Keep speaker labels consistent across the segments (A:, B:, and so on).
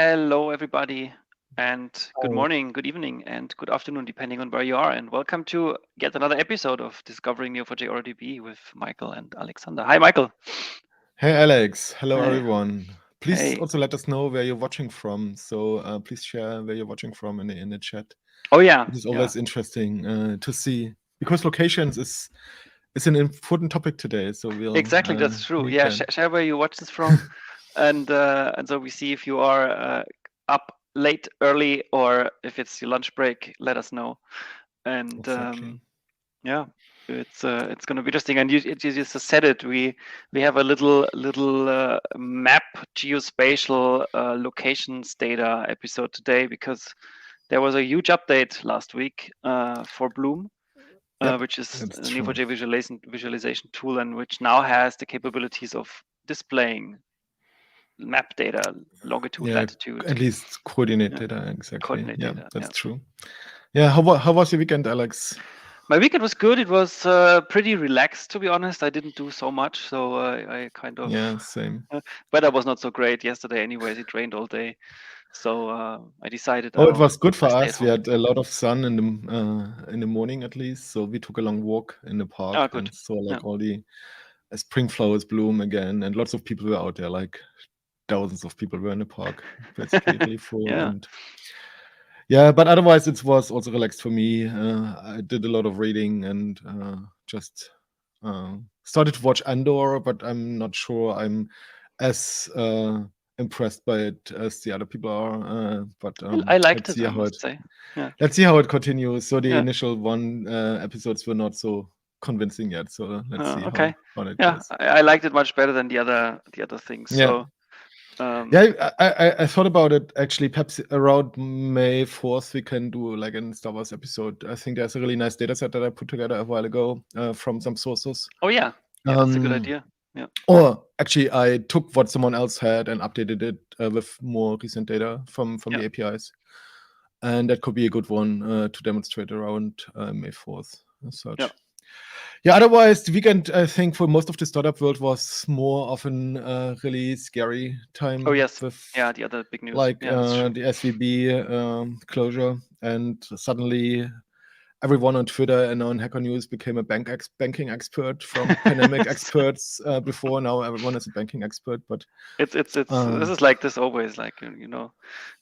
A: Hello, everybody, and good
B: Hi.
A: morning, good evening, and good afternoon, depending on where you are. And welcome to yet another episode of Discovering Neo4j AuraDB with Michael and Alexander. Hi, Michael.
B: Hey, Alex. Hello,
A: Hey.
B: everyone. Please
A: Hey.
B: also let us know where you're watching from. So please share where you're watching from in the chat.
A: Oh yeah.
B: It is always interesting to see, because locations is an important topic today. So we'll
A: Exactly, that's true.
B: meet
A: Yeah,
B: then.
A: share where you watch this from, and so we see if you are up late, early, or if it's your lunch break. Let us know. And
B: Exactly.
A: yeah, it's going to be interesting. And you just said it. We have a little map geospatial locations data episode today because there was a huge update last week for Bloom,
B: Yep,
A: which is
B: that's
A: a
B: true.
A: Neo4j visualization tool, and which now has the capabilities of displaying map data, longitude,
B: Yeah,
A: latitude,
B: at least coordinate
A: yeah,
B: data. Exactly.
A: coordinate
B: Yeah,
A: data.
B: that's
A: Yeah.
B: true. Yeah, how was your weekend, Alex?
A: My weekend was good. It was pretty relaxed, to be honest. I didn't do so much, so I kind of.
B: Yeah, same.
A: Weather was not so great yesterday. Anyways, it rained all day, so I decided
B: Oh, it was good for
A: I stay at
B: us. We
A: home.
B: had a lot of sun in the morning at least, so we took a long walk in the park
A: Oh, good.
B: and saw
A: Yeah.
B: like all the spring flowers bloom again, and lots of people were out there. Like thousands of people were in the park, basically full.
A: Yeah.
B: And yeah, but otherwise it was also relaxed for me. I did a lot of reading and just started to watch Andor, but I'm not sure I'm as impressed by it as the other people are. But
A: I liked
B: let's
A: it,
B: see
A: I
B: how
A: must say. Yeah.
B: it continues. So the
A: Yeah.
B: initial episodes were not so convincing yet. So let's see
A: Okay.
B: how it
A: Yeah,
B: goes.
A: I liked it much better than the other things.
B: Yeah.
A: So
B: Yeah, I thought about it actually. Perhaps around May 4th, we can do like a Star Wars episode. I think there's a really nice data set that I put together a while ago from some sources.
A: oh yeah, that's a good idea. Yeah.
B: Or actually, I took what someone else had and updated it with more recent data from
A: Yeah.
B: the APIs. And that could be a good one to demonstrate around May 4th as such.
A: Yeah.
B: Yeah, otherwise, the weekend, I think, for most of the startup world was more of an really scary time.
A: Oh yes.
B: With
A: Yeah, the other big news.
B: like
A: Yeah, that's true.
B: the SVB closure, and suddenly everyone on Twitter and on Hacker News became a banking expert from pandemic experts before. Now everyone is a banking expert, but
A: it's this is like this always, like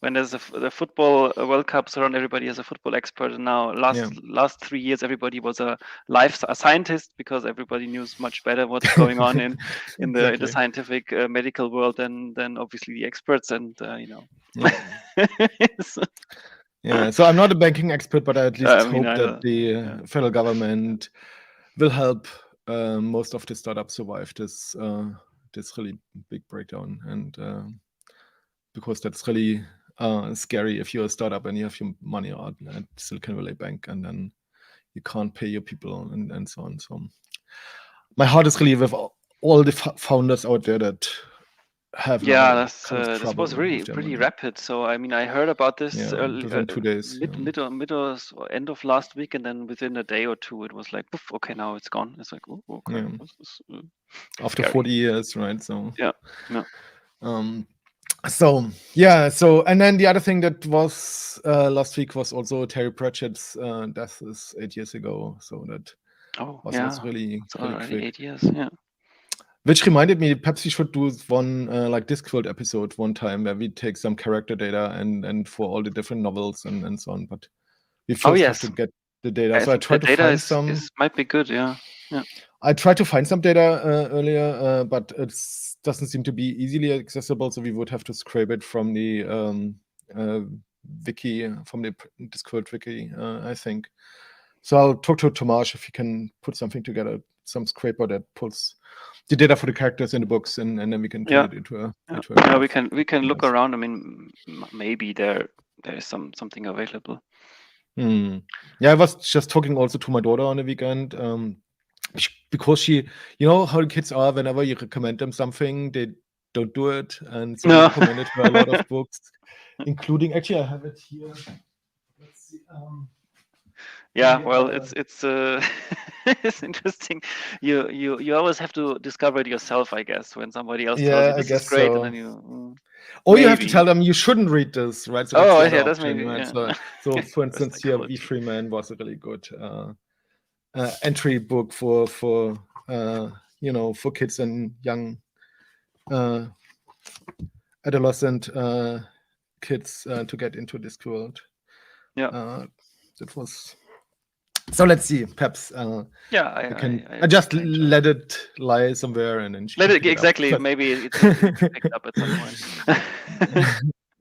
A: when there's the football World Cups around, everybody is a football expert. And now last 3 years everybody was a scientist, because everybody knew much better what's going on in
B: exactly.
A: the scientific medical world than obviously the experts. And
B: Yeah, so I'm not a banking expert, but I at least hope that the federal government will help most of the startups survive this really big breakdown, and because that's really scary if you're a startup and you have your money out at Silicon Valley Bank, and then you can't pay your people and so on. So my heart is really with all the founders out there that have now
A: that's
B: kind of
A: this
B: trouble
A: was really
B: with their
A: pretty
B: money.
A: rapid. So I mean, I heard about this
B: Within 2 days.
A: mid or end of last week, and then within a day or two, it was like, poof, okay, now it's gone. It's like, oh, okay,
B: Yeah.
A: this is
B: After
A: scary.
B: 40 years, right? So
A: yeah.
B: So and then the other thing that was last week was also Terry Pratchett's death is 8 years ago. So that was also really
A: already
B: quick.
A: 8 years. Yeah.
B: Which reminded me, perhaps we should do one like Discworld episode one time where we take some character data and for all the different novels and so on. But we first have to get the data. So I tried to find some.
A: Might be good. Yeah. Yeah.
B: I tried to find some data earlier, but it doesn't seem to be easily accessible. So we would have to scrape it from the wiki, from the Discord wiki, I think. So I'll talk to Tomasz if he can put something together, some scraper that pulls the data for the characters in the books, and then we can turn it into a
A: yeah, we can look around. I mean, maybe there is something available.
B: Yeah, I was just talking also to my daughter on the weekend, because she, you know how the kids are, whenever you recommend them something, they don't do it. And so I recommended her a lot of books, including, actually I have it here. Let's see.
A: Yeah, well, it's it's interesting. You always have to discover it yourself, I guess, when somebody else tells you
B: I
A: this is
B: guess
A: great, and
B: so.
A: then you
B: Or you have to tell
A: maybe.
B: them you shouldn't read this, right? So that's
A: Oh,
B: the other
A: yeah, that's
B: option,
A: maybe,
B: right?
A: yeah.
B: So for
A: First
B: instance, here
A: psychology.
B: V3Man was a really good entry book for for kids and young adolescent kids to get into this world.
A: Yeah.
B: That was. So let's see. Perhaps
A: Yeah,
B: you can
A: I
B: just
A: enjoy.
B: let it lie somewhere, and then she
A: Let
B: can
A: it
B: pick it up.
A: exactly. Maybe it will be picked up at some point.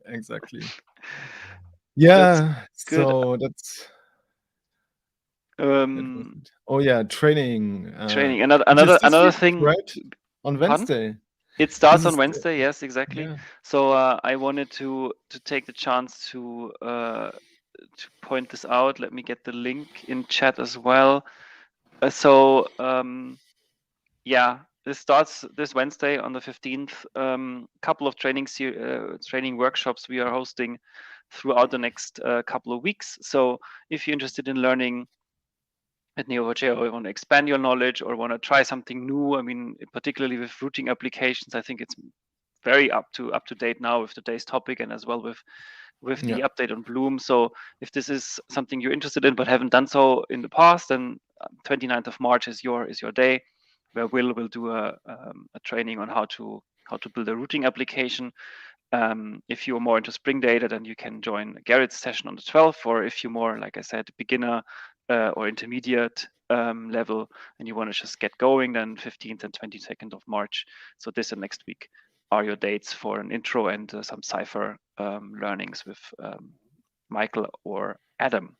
B: Exactly.
A: That's
B: Yeah.
A: good.
B: So that was it. Oh yeah, training.
A: Training.
B: Which is this
A: Another
B: week,
A: thing.
B: right? On
A: Pardon?
B: Wednesday.
A: It
B: This
A: starts on
B: is
A: Wednesday. Yes, exactly.
B: yeah.
A: So I wanted to take the chance to point this out. Let me get the link in chat as well. Yeah, this starts this Wednesday on the 15th. Couple of training workshops we are hosting throughout the next couple of weeks. So if you're interested in learning at Neo4j, or you want to expand your knowledge or want to try something new, I mean, particularly with routing applications, I think it's very up to date now with today's topic, and as well with the update on Bloom. So if this is something you're interested in but haven't done so in the past, then 29th of March is your day, where we'll do a training on how to build a routing application. If you're more into Spring Data, then you can join Garrett's session on the 12th, or if you're more, like I said, beginner or intermediate level, and you want to just get going, then 15th and 22nd of March, so this and next week, are your dates for an intro and some Cypher learnings with Michael or Adam.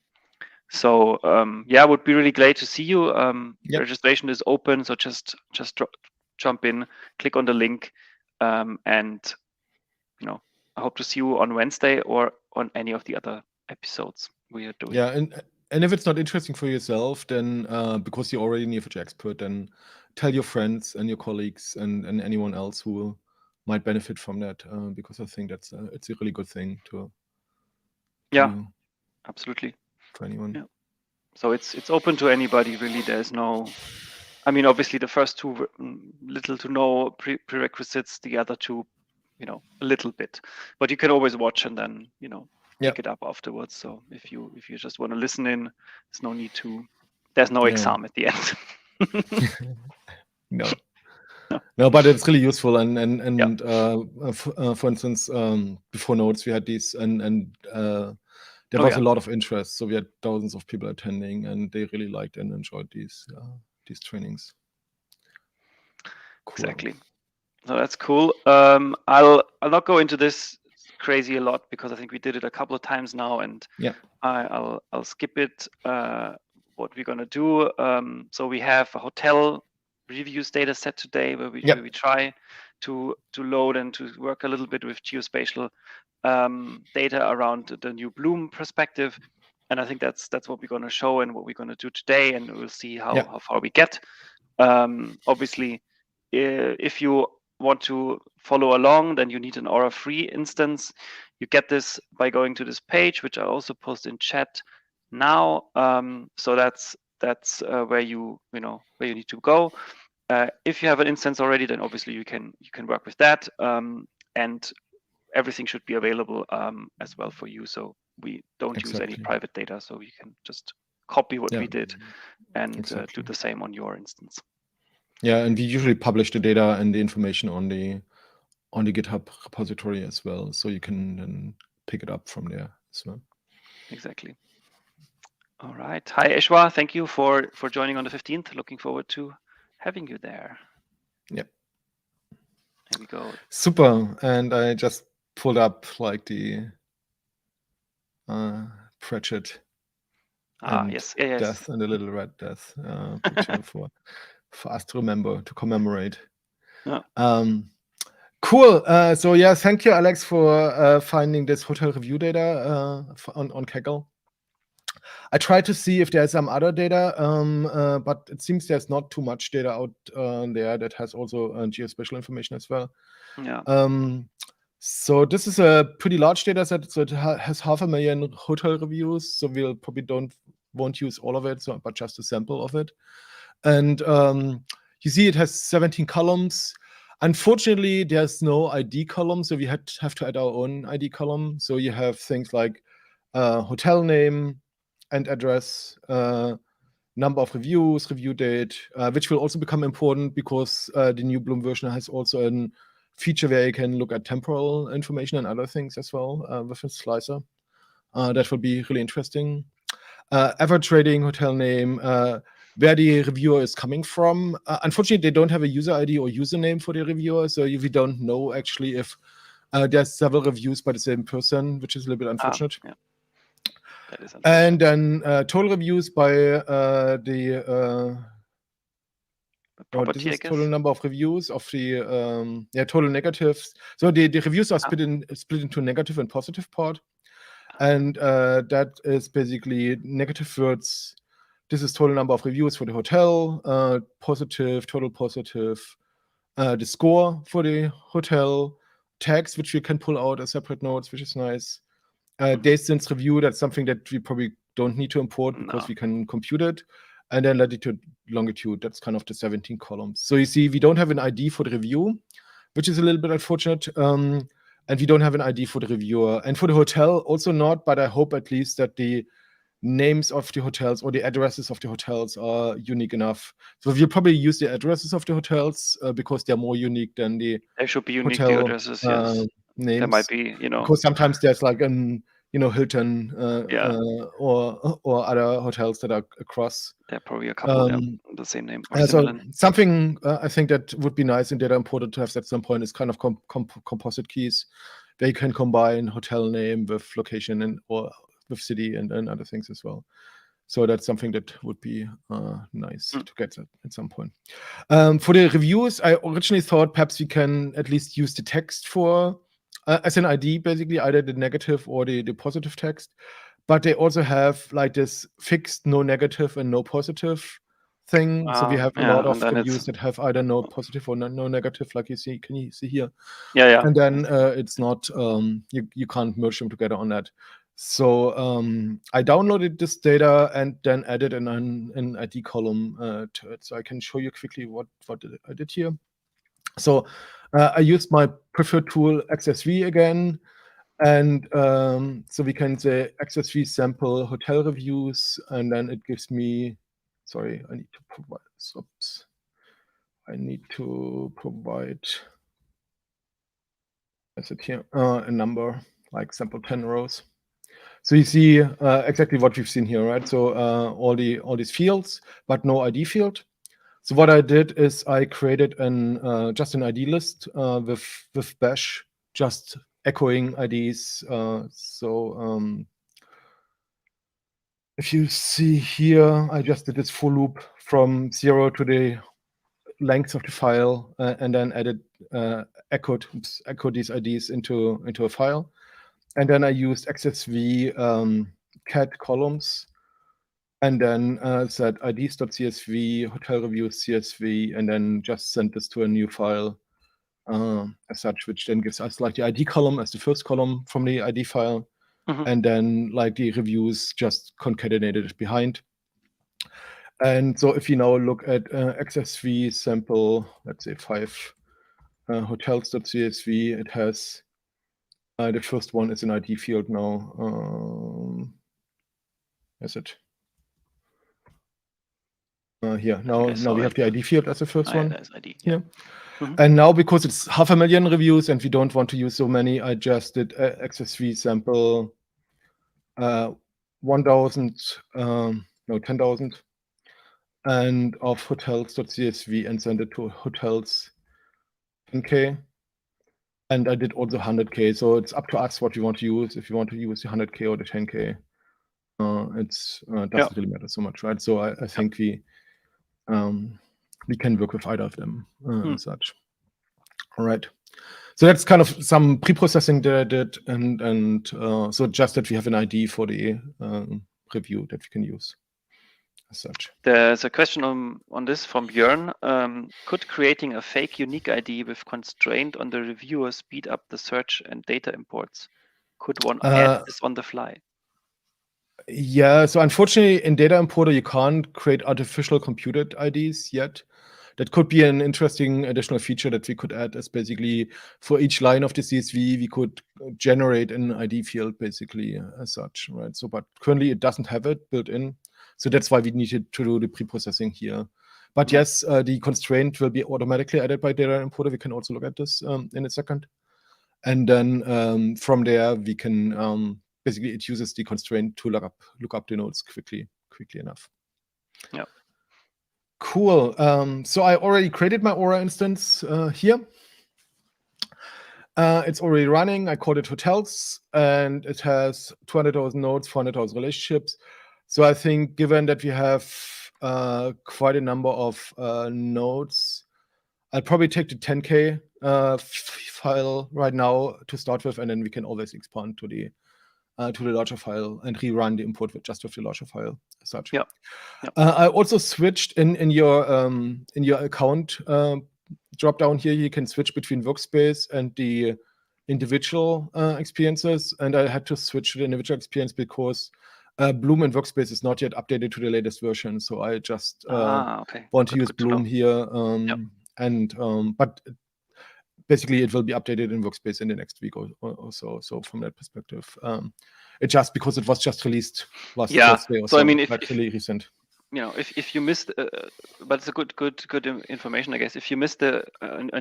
A: So yeah, would be really great to see you. Registration is open, so just jump in, click on the link, and I hope to see you on Wednesday or on any of the other episodes we are doing.
B: Yeah, and if it's not interesting for yourself, then because you're already a Neo4j expert, then tell your friends and your colleagues and anyone else who might benefit from that, because I think it's a really good thing to do.
A: Absolutely.
B: For anyone.
A: Yeah. So it's open to anybody, really. There's no, I mean, obviously the first two little to no prerequisites, the other two, a little bit, but you can always watch and then pick it up afterwards. So if you just want to listen in, there's no need to. There's no exam at the end.
B: No, but it's really useful, and for instance, before Notes we had these, and there was a lot of interest, so we had thousands of people attending, and they really liked and enjoyed these trainings.
A: Cool. Exactly. So that's cool. I'll not go into this crazy a lot because I think we did it a couple of times now, and I'll skip it. What we're gonna do? So we have a hotel reviews data set today where we try to load and to work a little bit with geospatial data around the new Bloom perspective, and I think that's what we're gonna show and what we're gonna do today, and we'll see how far we get. Obviously, if you want to follow along, then you need an Aura free instance. You get this by going to this page, which I also post in chat now. So that's where you need to go. If you have an instance already, then obviously you can work with that, and everything should be available as well for you. So we don't use any private data, so you can just copy what we did and do the same on your instance.
B: Yeah, and we usually publish the data and the information on the GitHub repository as well, so you can then pick it up from there as well.
A: Exactly. All right. Hi, Eshwa. Thank you for joining on the 15th. Looking forward to having you there.
B: Yep.
A: There we go.
B: Super. And I just pulled up like the Pratchett and
A: yes.
B: death and the little red death picture for us to remember, to commemorate. Cool. So yeah, thank you, Alex, for finding this hotel review data on Kaggle. I tried to see if there's some other data, but it seems there's not too much data out there that has also geospatial information as well. So this is a pretty large data set. So it has 500,000 hotel reviews. So we'll probably don't won't use all of it, but just a sample of it. And you see it has 17 columns. Unfortunately, there's no ID column, so we have to add our own ID column. So you have things like hotel name and address, number of reviews, review date, which will also become important because the new Bloom version has also a feature where you can look at temporal information and other things as well with a slicer. That will be really interesting. Average rating, hotel name, where the reviewer is coming from. Unfortunately, they don't have a user ID or username for the reviewer, so we don't know actually if there's several reviews by the same person, which is a little bit unfortunate.
A: Yeah. That is unfortunate.
B: And then total reviews by the
A: property,
B: this is total number of reviews of the total negatives. So the reviews are split into negative and positive part. And that is basically negative words. This is total number of reviews for the hotel, positive, total positive, the score for the hotel, tags, which we can pull out as separate nodes, which is nice. Days since review, that's something that we probably don't need to import because we can compute it. And then latitude, longitude, that's kind of the 17 columns. So you see, we don't have an ID for the review, which is a little bit unfortunate. And we don't have an ID for the reviewer. And for the hotel, also not, but I hope at least that the names of the hotels or the addresses of the hotels are unique enough. So we'll probably use the addresses of the hotels because they're more unique than the
A: they should be unique,
B: hotel
A: the addresses, yes.
B: names.
A: There might be,
B: because sometimes there's like an Hilton or other hotels that are across.
A: There are probably a couple the same name or
B: so something I think that would be nice and data important to have at some point is kind of composite keys where you can combine hotel name with location and or with city and other things as well. So that's something that would be nice to get at some point. For the reviews, I originally thought perhaps we can at least use the text for as an ID, basically either the negative or the positive text. But they also have like this fixed no negative and no positive thing. So we have a lot of reviews that have either no positive or no negative, like you see. Can you see here?
A: Yeah.
B: And then it's not you can't merge them together on that. So I downloaded this data and then added an ID column to it. So I can show you quickly what I did here. So I used my preferred tool XSV again. And so we can say XSV sample hotel reviews, and then it gives me, sorry, I need to provide, oops. I need to provide, is it here, a number, like sample 10 rows. So you see exactly what we've seen here, right? So all these fields, but no ID field. So what I did is I created just an ID list with bash, just echoing IDs. If you see here, I just did this for loop from 0 to the length of the file, and then added echoed these IDs into a file, and then I used XSV cat columns, and then said IDs.csv, hotel reviews CSV, and then just sent this to a new file as such, which then gives us like the ID column as the first column from the ID file, and then like the reviews just concatenated behind. And so if you now look at XSV sample, let's say 5 hotels.csv, it has the first one is an ID field now. Is it? Here now we have the ID field as the first one.
A: There's ID,
B: yeah. And now because it's 500,000 reviews and we don't want to use so many, I just did XSV sample 1,000, 10,000, and of hotels.csv and send it to hotels 10K. And I did also 100K. So it's up to us what we want to use. If you want to use the 100K or the 10K, it doesn't really matter so much, right? So I think we can work with either of them and such. All right. So that's kind of some pre-processing that I did, and so just that we have an ID for the review that we can use as such.
A: There's a question on this from Björn. Could creating a fake unique ID with constraint on the reviewer speed up the search and data imports? Could one add this on the fly?
B: Yeah, so unfortunately in Data Importer, you can't create artificial computed IDs yet. That could be an interesting additional feature that we could add, as basically for each line of the CSV, we could generate an ID field basically as such, right? So, but currently it doesn't have it built in. So that's why we needed to do the pre-processing here. But yes, the constraint will be automatically added by Data Importer. We can also look at this in a second. And then from there, we can basically it uses the constraint to look up the nodes quickly enough.
A: Yeah.
B: Cool. So I already created my Aura instance here. It's already running. I called it hotels, and it has 200,000 nodes, 400,000 relationships. So I think given that we have quite a number of nodes, I'll probably take the 10K file right now to start with, and then we can always expand to the larger file and rerun the import with just with the larger file as such.
A: Yeah.
B: I also switched in your account drop down here. You can switch between workspace and the individual experiences, and I had to switch to the individual experience because Bloom and Workspace is not yet updated to the latest version. So I just want to use Bloom here, but basically it will be updated in Workspace in the next week or so. So from that perspective, it just because it was just released last Thursday or so.
A: I mean, if
B: really recent.
A: You know, if you missed, but it's a good information, I guess. If you missed a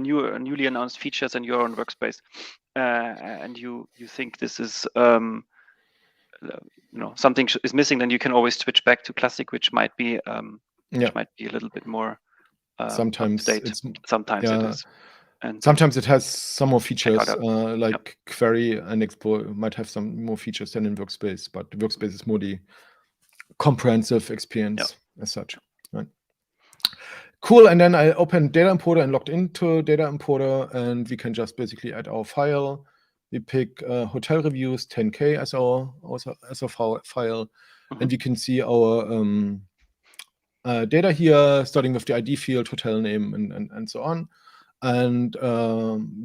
A: newly announced features in your own workspace, and you think this is something is missing, then you can always switch back to Classic, which might be a little bit more
B: sometimes
A: up to date. Sometimes it is. And
B: sometimes it has some more features, like query and export might have some more features than in Workspace, but Workspace is more the comprehensive experience as such. Right. Cool. And then I opened Data Importer and logged into Data Importer, and we can just basically add our file. We pick hotel reviews 10K as our file, and we can see our data here, starting with the ID field, hotel name, and so on. And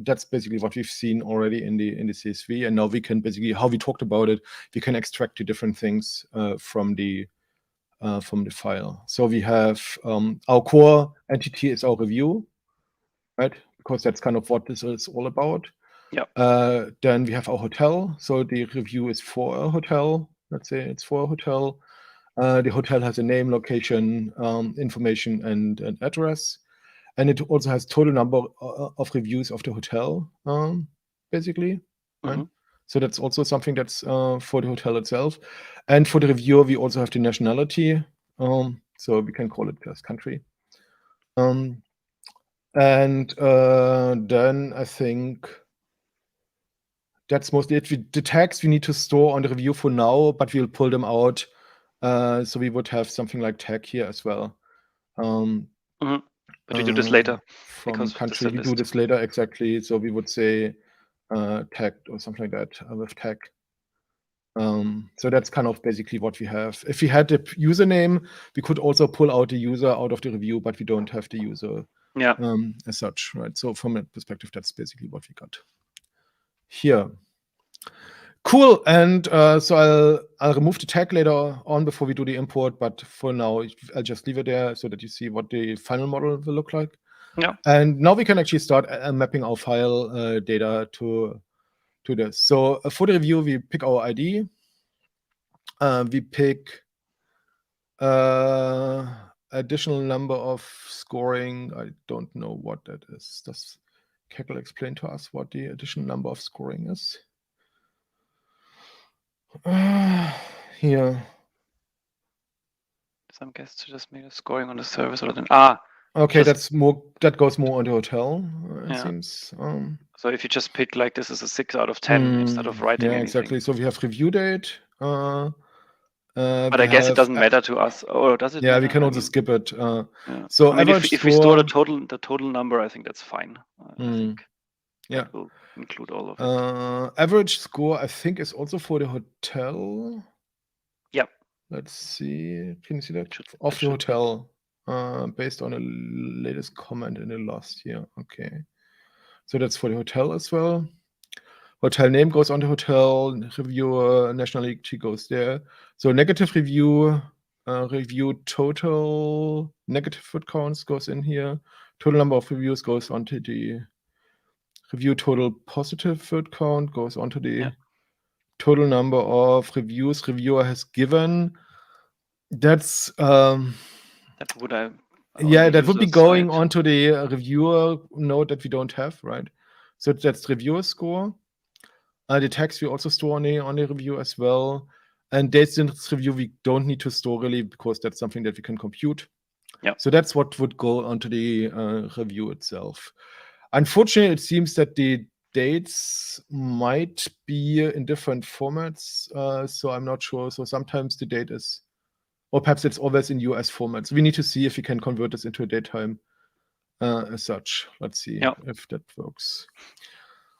B: that's basically what we've seen already in the CSV. And now we can basically, how we talked about it, we can extract the different things from the file. So we have our core entity is our review, right? Because that's kind of what this is all about. Then we have our hotel. So the review is for a hotel. Let's say it's for a hotel. The hotel has a name, location, information, and an address. And it also has total number of reviews of the hotel, basically. Right? So that's also something that's for the hotel itself. And for the reviewer, we also have the nationality. So we can call it just country. And then I think that's mostly it. The tags we need to store on the review for now, but we'll pull them out. So we would have something like tag here as well.
A: But we do this later.
B: From country, we do this later, exactly. So we would say tagged or something like that with tag. So that's kind of basically what we have. If we had the username, we could also pull out the user out of the review, but we don't have the user as such, right? So from that perspective, that's basically what we got here. Cool. And so I'll remove the tag later on before we do the import, but for now, I'll just leave it there so that you see what the final model will look like. And now we can actually start mapping our file data to this. So for the review, we pick our ID. We pick additional number of scoring. I don't know what that is. Does Kaggle explain to us what the additional number of scoring is? Here.
A: Some guests just made a scoring on the service or then
B: okay, that's more. That goes more on the hotel. It seems.
A: So if you just pick like this is a 6 out of 10 instead of writing anything.
B: Exactly. So we have review date.
A: But I guess it doesn't matter to us, or does it?
B: Yeah,
A: matter?
B: we can also skip it.
A: So I mean, if we store the total number, I think that's fine. I think that will include all of it.
B: Average score, I think, is also for the hotel.
A: Yep.
B: Let's see. Can you see that? Of the hotel, based on the latest comment in the last year. Okay. So that's for the hotel as well. Hotel name goes on the hotel, reviewer, nationality goes there. So negative review, review total, negative foot counts goes in here. Total number of reviews goes onto the review total positive foot count, goes onto the total number of reviews reviewer has given. That's
A: that would
B: that would be going onto the reviewer node that we don't have, right? So that's reviewer score. The text we also store on the review as well. And dates in review we don't need to store really because that's something that we can compute.
A: Yeah.
B: So that's what would go onto the review itself. Unfortunately, it seems that the dates might be in different formats. So I'm not sure. So sometimes the date is, or perhaps it's always in US formats. We need to see if we can convert this into a datetime as such. Let's see if that works.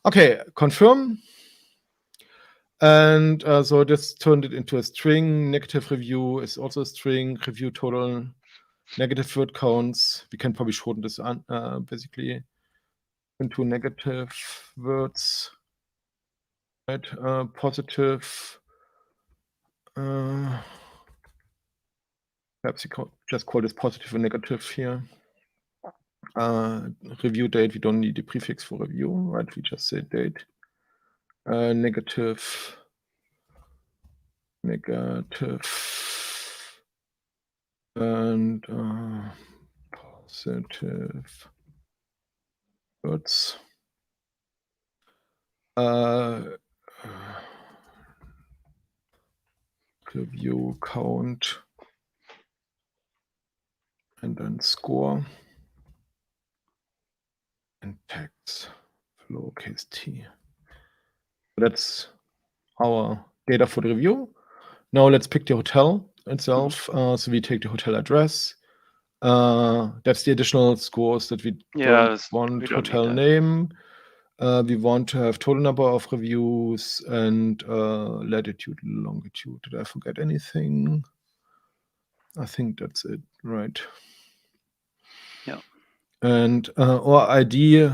B: Okay, confirm. And so this turned it into a string. Negative review is also a string. Review total, negative word counts. We can probably shorten this basically into negative words. Right? Positive. Perhaps you can just call this positive and negative here. Review date, we don't need the prefix for review, right? We just say date. Negative. And positive words. Review count and then score and text lowercase t. That's our data for the review. Now let's pick the hotel itself. So we take the hotel address. That's the additional scores that we don't want. Hotel name. We want to have total number of reviews and latitude, longitude. Did I forget anything? I think that's it, right?
A: Yeah.
B: And our ID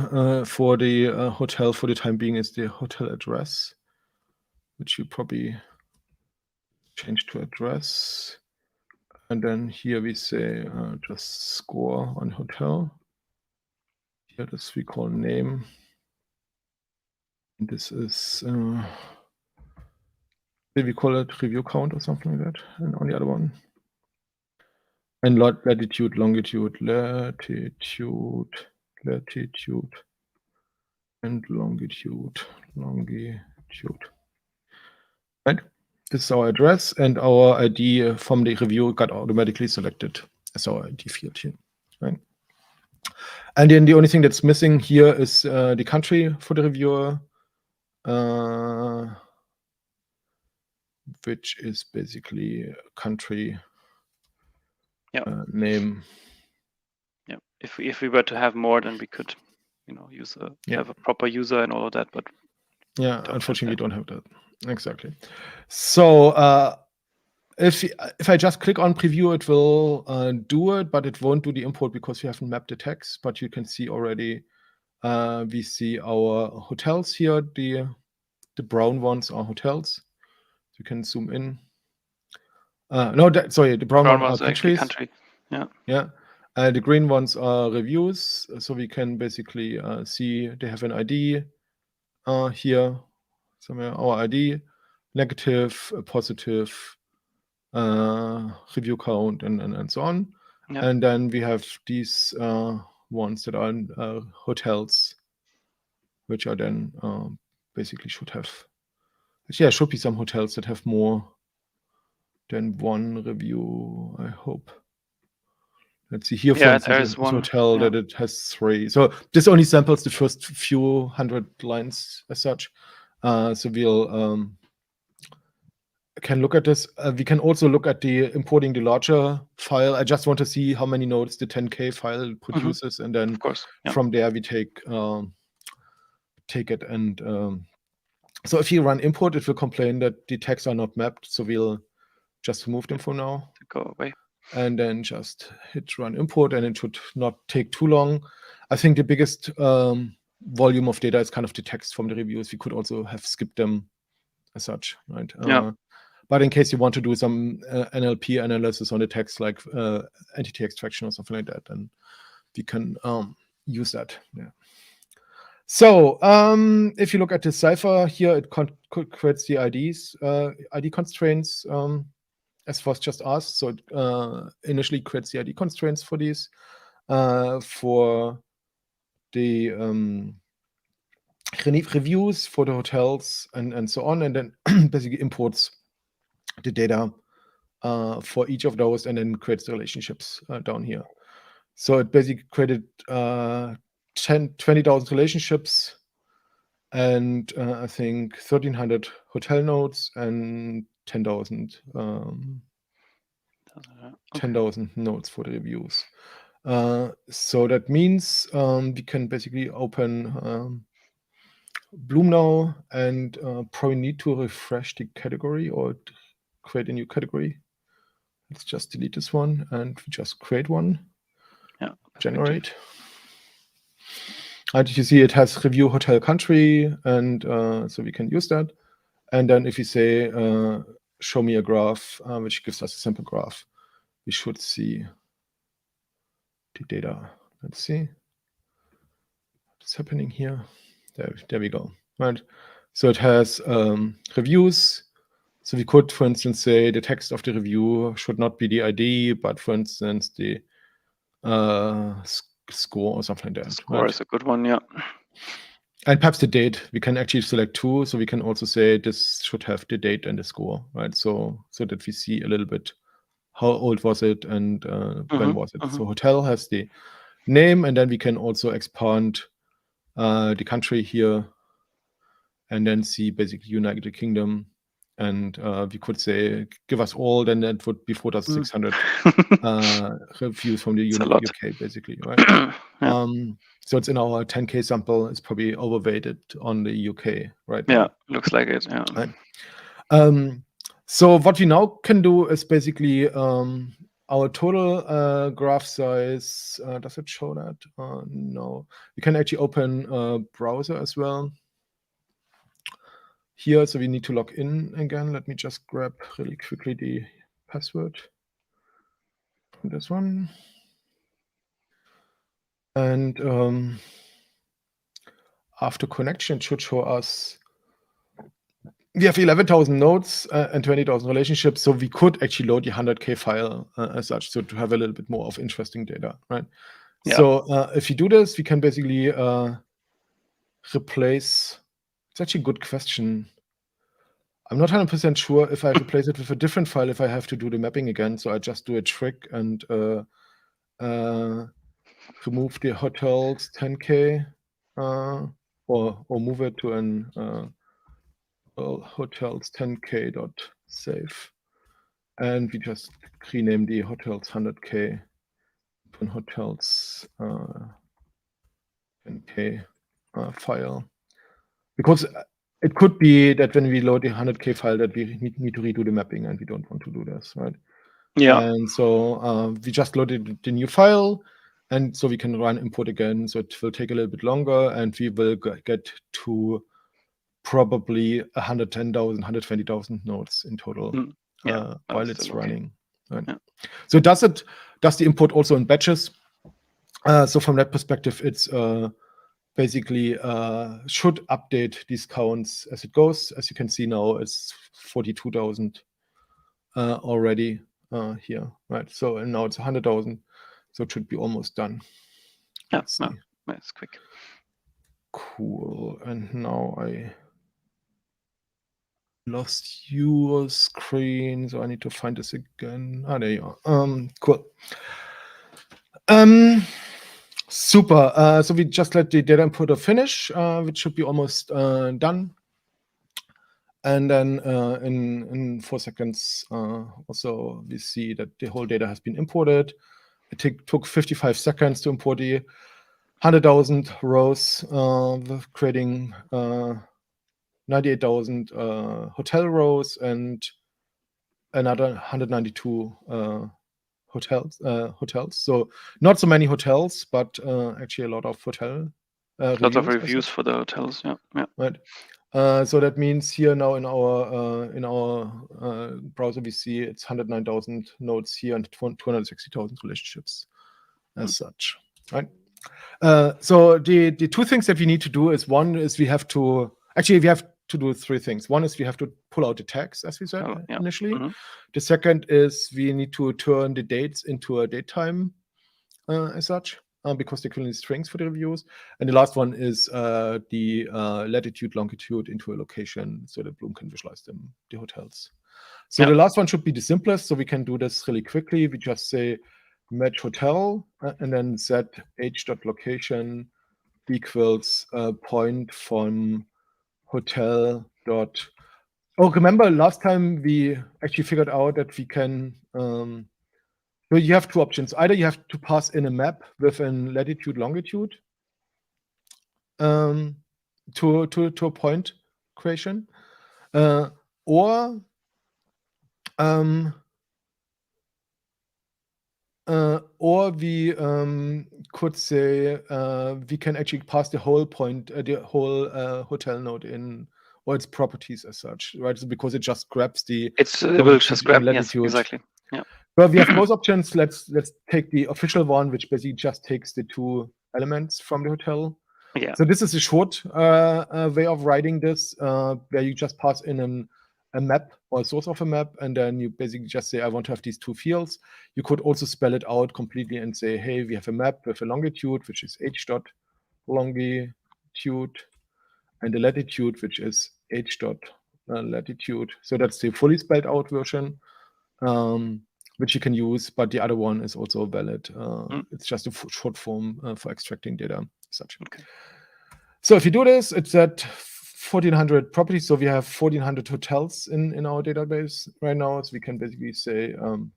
B: for the hotel for the time being is the hotel address, which you probably change to address. And then here we say just score on hotel. Here this we call name. And this is, did we call it review count or something like that? And on the other one. And latitude, longitude, latitude, and longitude. Right? This is our address, and our ID from the review got automatically selected as our ID field here. Right? And then the only thing that's missing here is the country for the reviewer, which is basically country name.
A: Yeah. If we were to have more, then we could, use have a proper user and all of that. But
B: yeah, unfortunately, we don't have that. Exactly. So if I just click on preview, it will do it, but it won't do the import because we haven't mapped the text. But you can see already, we see our hotels here. The brown ones are hotels. You can zoom in. Sorry, the brown ones are countries.
A: Country. Yeah.
B: Yeah. The green ones are reviews. So we can basically see they have an ID here. Somewhere our ID, negative, positive, review count, and so on.
A: Yeah.
B: And then we have these ones that are hotels, which are then basically should be some hotels that have more than one review, I hope. Let's see here, for instance, this hotel that it has 3. So this only samples the first few hundred lines as such. So we'll can look at this. We can also look at the importing the larger file. I just want to see how many nodes the 10K file produces, and then from there we take it. And so if you run import, it will complain that the tags are not mapped. So we'll just remove them for now.
A: Go away.
B: And then just hit run import, and it should not take too long. I think the biggest volume of data is kind of the text from the reviews. We could also have skipped them as such, right? But in case you want to do some NLP analysis on the text, like entity extraction or something like that, then we can use that. Yeah. So if you look at the cipher here, it creates the IDs, ID constraints, as was just asked. So it initially creates the ID constraints for these, for the reviews, for the hotels, and so on, and then basically imports the data for each of those, and then creates the relationships down here. So it basically created 20,000 relationships, and I think 1,300 hotel nodes and 10,000 nodes for the reviews. So that means we can basically open Bloom now, and probably need to refresh the category or create a new category. Let's just delete this one and we just create one.
A: Yeah.
B: Generate. And you see it has review hotel country, and so we can use that. And then if you say show me a graph, which gives us a sample graph, we should see the data. Let's see what's happening here. There we go. Right. So it has reviews. So we could, for instance, say the text of the review should not be the ID, but for instance, the score or something like that.
A: Score is a good one, yeah.
B: And perhaps the date. We can actually select two, so we can also say this should have the date and the score, right? So that we see a little bit how old was it and when was it. So hotel has the name, and then we can also expand the country here, and then see basically United Kingdom. And we could say, give us all, then that would be 4,600 reviews from the UK, basically, right? So it's in our 10K sample. It's probably overweighted on the UK right now.
A: Yeah, looks like it, yeah.
B: Right. So what we now can do is basically our total graph size. Does it show that? No. We can actually open a browser as well here, so we need to log in again. Let me just grab really quickly the password from this one. And after connection, it should show us we have 11,000 nodes and 20,000 relationships, so we could actually load the 100K file as such, so to have a little bit more of interesting data, right? Yeah. So if you do this, we can basically replace. It's actually a good question. I'm not 100% sure if I replace it with a different file if I have to do the mapping again. So I just do a trick and remove the hotels 10K or move it to an hotels 10K dot save, and we just rename the hotels 100K to an hotels 10K file, because it could be that when we load the 100K file that we need to redo the mapping, and we don't want to do this, right?
A: Yeah.
B: And so we just loaded the new file, and so we can run import again. So it will take a little bit longer, and we will get to probably 110,000, 120,000 nodes in total while it's running. Right? Yeah. So does the import also in batches? So from that perspective, it's basically should update these counts as it goes. As you can see now, it's 42,000 already here, right? So and now it's 100,000, so it should be almost done.
A: Let's see. That's quick.
B: Cool. And now I lost your screen, so I need to find this again. There you are. Cool. Super. So we just let the data importer finish, which should be almost done. And then in 4 seconds, also we see that the whole data has been imported. It took 55 seconds to import the 100,000 rows, creating 98,000 hotel rows and another 192 hotels. So not so many hotels, but actually a lot of hotel
A: Lots of reviews for the hotels. Yeah.
B: Right. So that means here now in our browser we see it's 109,000 nodes here and 260,000 relationships as such. Right. So the two things that we need to do is, one is we have to do three things. One is we have to pull out the tags, as we said initially. The second is we need to turn the dates into a datetime as such, because they're currently strings for the reviews. And the last one is the latitude, longitude into a location so that Bloom can visualize the hotels. So the last one should be the simplest. So we can do this really quickly. We just say match hotel and then set h.location equals point from hotel dot. Oh, remember last time we actually figured out that we can. So you have two options. Either you have to pass in a map with a latitude longitude to a point creation, or we could say we can actually pass the whole point, the whole hotel node in, or its properties as such, right? So because it just grabs the
A: it will just grab latitude. Yes, exactly. Yeah.
B: Well, we have both options. Let's take the official one, which basically just takes the two elements from the hotel.
A: Yeah.
B: So this is a short way of writing this, where you just pass in a map or a source of a map, and then you basically just say, I want to have these two fields. You could also spell it out completely and say, hey, we have a map with a longitude, which is h.longitude, and a latitude, which is h.latitude. So that's the fully spelled out version, which you can use, but the other one is also valid. It's just a short form for extracting data, such.
A: Okay.
B: So if you do this, it's at 1,400 properties. So we have 1,400 hotels in our database right now. So we can basically say, how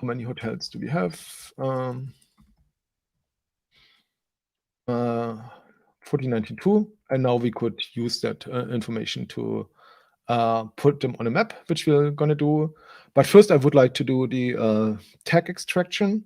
B: many hotels do we have? 1,492. And now we could use that information to put them on a map, which we're going to do. But first, I would like to do the tag extraction.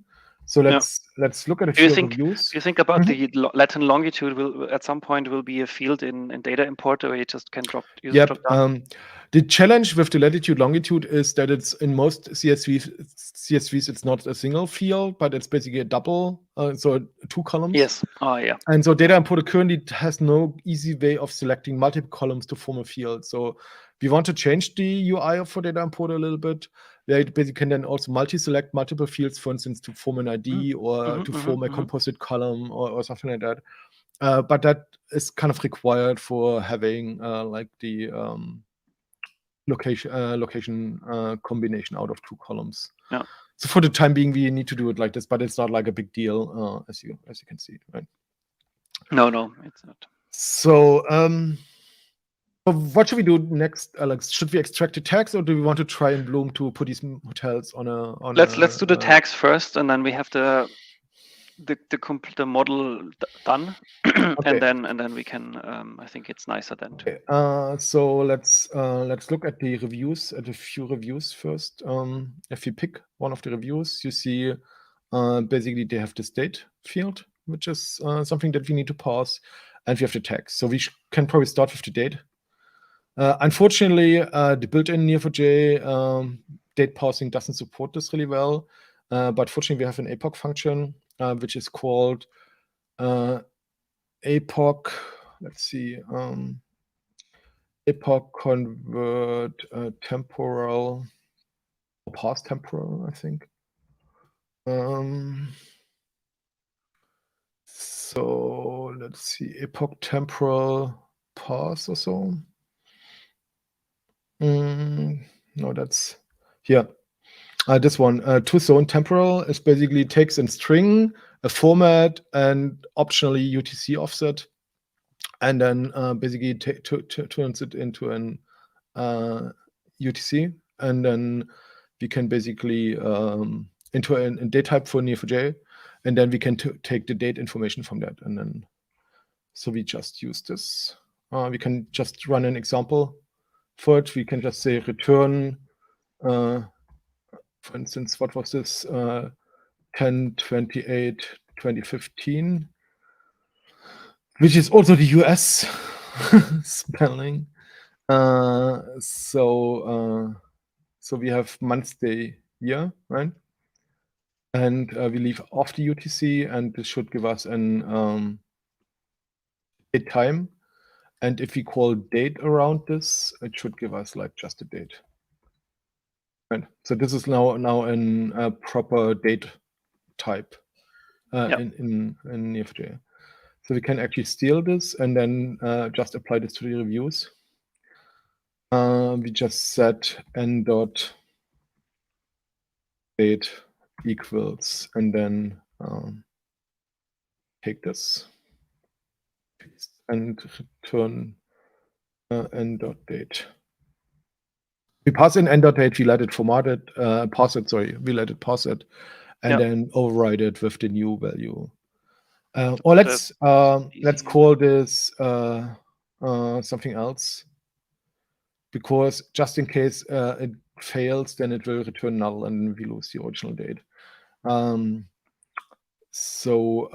B: So let's look at a few reviews.
A: Do you think about the Latin longitude will at some point will be a field in data importer where you just can use drop down?
B: The challenge with the latitude longitude is that it's in most CSVs it's not a single field, but it's basically a double, so two columns.
A: Yes. Oh yeah.
B: And so data importer currently has no easy way of selecting multiple columns to form a field. So we want to change the UI for data importer a little bit. Where it basically can then also multi-select multiple fields, for instance, to form an ID or to form a composite column or something like that. But that is kind of required for having like the location combination out of two columns.
A: Yeah.
B: So for the time being, we need to do it like this, but it's not like a big deal, as you can see, right?
A: No, it's not.
B: So what should we do next, Alex? Should we extract the tags, or do we want to try in Bloom to put these hotels on a?
A: Let's do the tags first, and then we have the model done, okay. and then we can. I think it's nicer then.
B: Okay. So let's look at the reviews, at a few reviews first. If you pick one of the reviews, you see basically they have the state field, which is something that we need to pass, and we have the tags. So we can probably start with the date. Unfortunately, the built-in Neo4j date parsing doesn't support this really well, but fortunately we have an epoch function which is called epoch. Let's see, epoch convert temporal or past temporal, I think. So let's see, epoch temporal parse or so. No, that's here. This one, two-zone temporal, is basically takes a string, a format, and optionally UTC offset, and then basically turns it into an UTC, and then we can basically into a date type for Neo4j, and then we can take the date information from that, and then so we just use this. We can just run an example for it. We can just say return, for instance, what was this? 10/28/2015. which is also the US spelling. So we have month, day, year, right? And we leave off the UTC, and this should give us an date time. And if we call date around this, it should give us like just a date. Right. So this is now a proper date type in Neo4j. So we can actually steal this and then just apply this to the reviews. We just set n dot date equals, and then take this and return n dot date. We pass in n dot date, we let it format it, we let it pause it, and then override it with the new value. Or let's call this something else, because just in case it fails, then it will return null and we lose the original date. So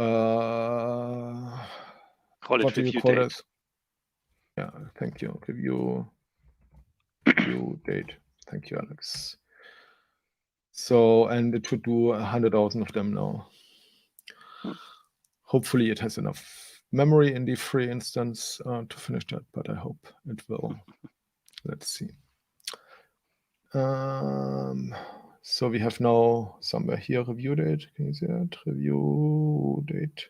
B: what do you call this? Yeah, thank you. Review date. Thank you, Alex. So, and it should do 100,000 of them now. Hopefully it has enough memory in the free instance to finish that, but I hope it will. Let's see. So we have now somewhere here review date. Can you see that? Review date.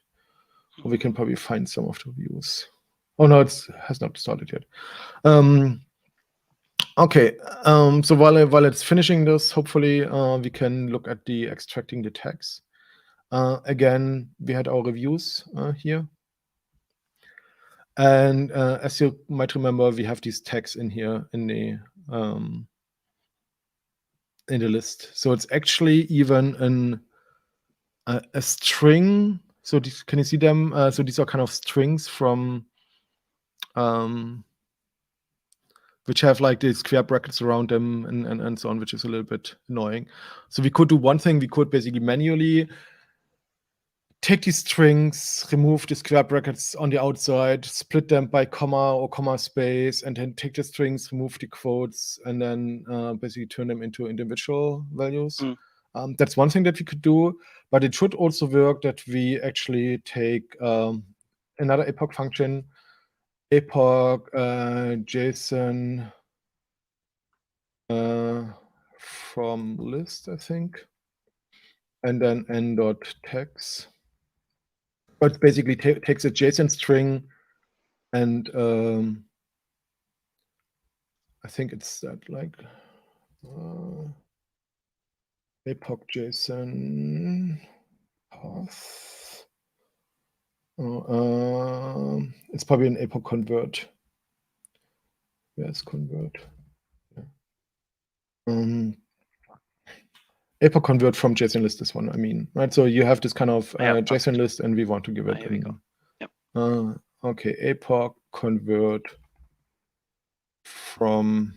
B: Or we can probably find some of the reviews. Oh no, it has not started yet. Okay, so while it's finishing this, hopefully we can look at the extracting the tags. Again, we had our reviews here. And as you might remember, we have these tags in here in the list. So it's actually even a string. So can you see them? So these are kind of strings from which have like these square brackets around them and so on, which is a little bit annoying. So we could do one thing. We could basically manually take these strings, remove the square brackets on the outside, split them by comma or comma space, and then take the strings, remove the quotes, and then basically turn them into individual values. That's one thing that we could do, but it should also work that we actually take another epoch function, epoch JSON from list, I think, and then n.tags. But basically takes a JSON string, and I think it's that like epoch JSON path. It's probably an epoch convert. Where's convert? Yeah. Epoch convert from JSON list, this one, I mean, right? So you have this kind of JSON list, and we want to give it.
A: Here we go. Yep.
B: Okay, epoch convert from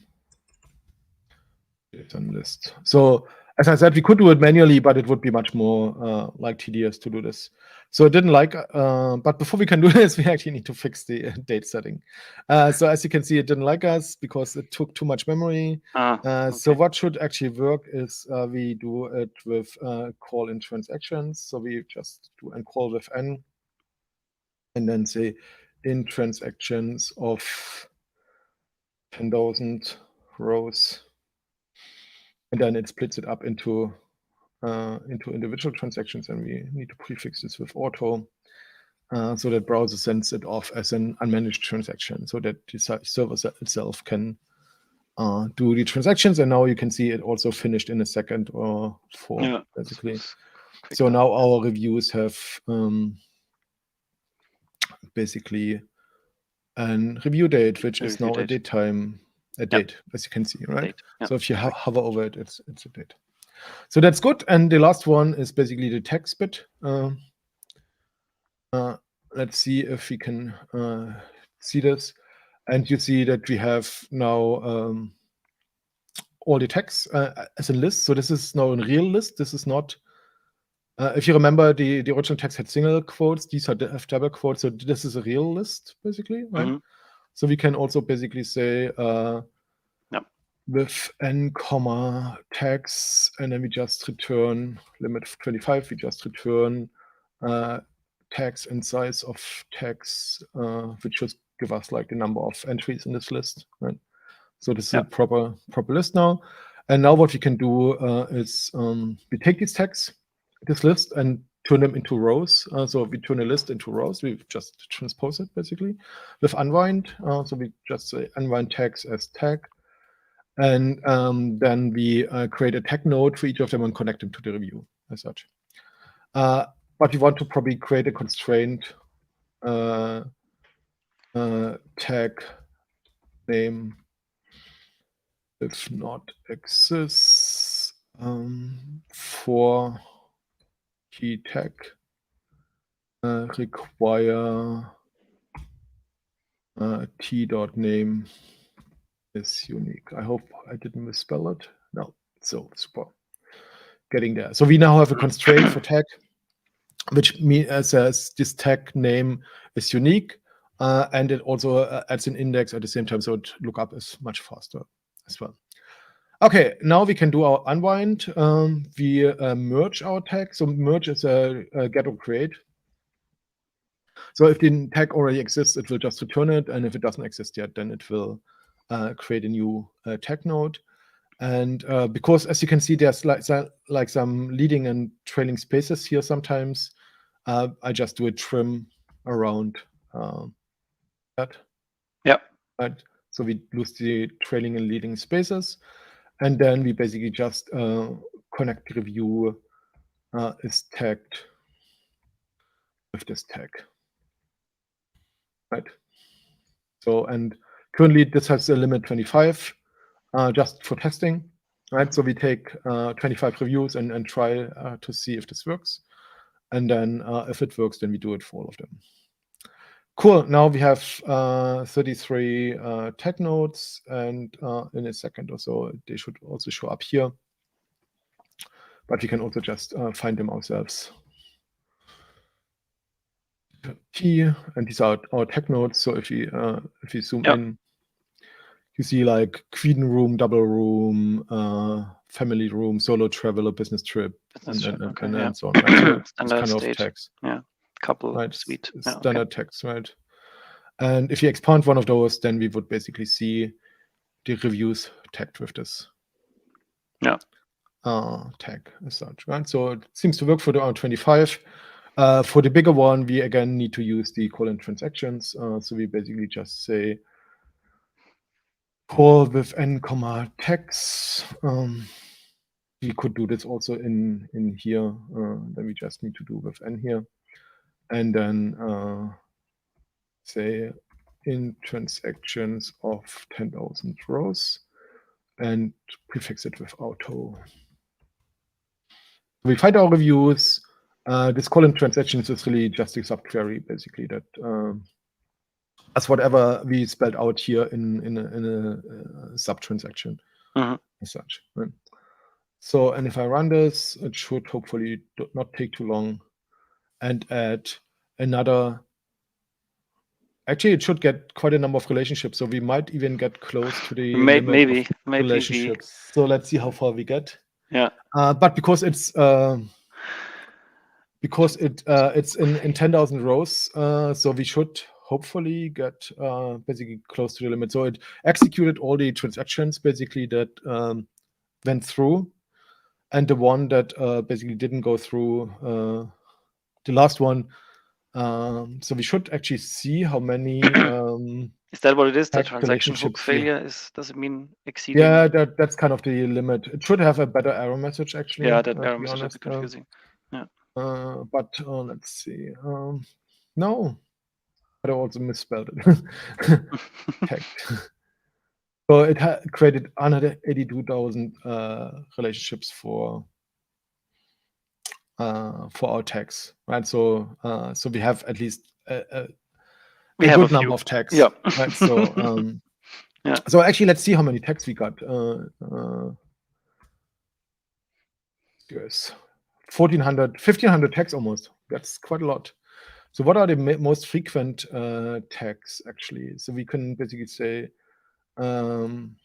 B: JSON list. So as I said, we could do it manually, but it would be much more like tedious to do this. So it didn't like, but before we can do this, we actually need to fix the date setting. So as you can see, it didn't like us because it took too much memory.
A: Okay.
B: So what should actually work is we do it with call in transactions. So we just do and call with n, and then say in transactions of 10,000 rows. And then it splits it up into individual transactions, and we need to prefix this with auto, so that browser sends it off as an unmanaged transaction, so that the server itself can do the transactions. And now you can see it also finished in a second or four, basically. So now our reviews have basically an review date, which is now a date time. Date, as you can see, right? So if you hover over it, it's a date. So that's good. And the last one is basically the text bit. Let's see if we can see this. And you see that we have now all the text as a list. So this is now a real list. This is not If you remember, the original text had single quotes. These have double quotes. So this is a real list, basically, right? So we can also basically say with n comma tags, and then we just return limit of 25. We just return tags and size of tags, which should give us like the number of entries in this list, right? So this is a proper list now. And now what we can do is we take these tags, this list, and turn them into rows. So we turn a list into rows. We just transpose it basically with unwind. So we just say unwind tags as tag. And then we create a tag node for each of them and connect them to the review as such. But we want to probably create a constraint tag name if not exists for key tag require t.name is unique. I hope I didn't misspell it. No, so super. Getting there. So we now have a constraint for tag, which says this tag name is unique, and it also adds an index at the same time, so it lookup is much faster as well. Okay, now we can do our unwind. We merge our tag. So merge is a get or create. So if the tag already exists, it will just return it, and if it doesn't exist yet, then it will create a new tag node. And because, as you can see, there's like some leading and trailing spaces here sometimes, I just do a trim around that.
A: Yeah.
B: Right. So we lose the trailing and leading spaces, and then we basically just connect review is tagged with this tag. Right. So, and currently this has a limit 25 just for testing. Right. So we take 25 reviews and try to see if this works. And then if it works, then we do it for all of them. Cool. Now we have 33 tag nodes, and in a second or so, they should also show up here. But we can also just find them ourselves. T, and these are our tag nodes. So if we zoom in, you see like queen room, double room, family room, solo traveler, business trip, and so on. Right? So
A: standard
B: kind
A: state.
B: of tags.
A: Yeah, couple
B: right?
A: Suite.
B: Standard tags, right? And if you expand one of those, then we would basically see the reviews tagged with this tag as such, right? So it seems to work for the R25. For the bigger one, we again need to use the colon transactions. So we basically just say call with n comma tags. We could do this also in here. Then we just need to do with n here, and then say in transactions of 10,000 rows, and prefix it with auto. We find our reviews. This column transactions is really just a subquery, basically, that as whatever we spelled out here in a sub transaction as such. Right? So, and if I run this, it should hopefully not take too long, and add another. Actually, it should get quite a number of relationships, so we might even get close to the limit of relationships. So let's see how far we get.
A: Yeah.
B: But because it's in 10,000 rows, so we should hopefully get basically close to the limit. So it executed all the transactions basically that went through, and the one that basically didn't go through, the last one. So we should actually see how many.
A: Is that what it is? The transaction hook failure does it mean exceeding?
B: Yeah, that's kind of the limit. It should have a better error message actually.
A: Yeah, that error message is a bit confusing. Yeah.
B: But let's see. No, but I also misspelled it. So it created 182,000 relationships for our tags, right? So we have at least a good number of tags.
A: Yeah.
B: Right. So So actually, let's see how many tags we got. Yes, 1,500 tags almost. That's quite a lot. So what are the most frequent tags actually? So we can basically say want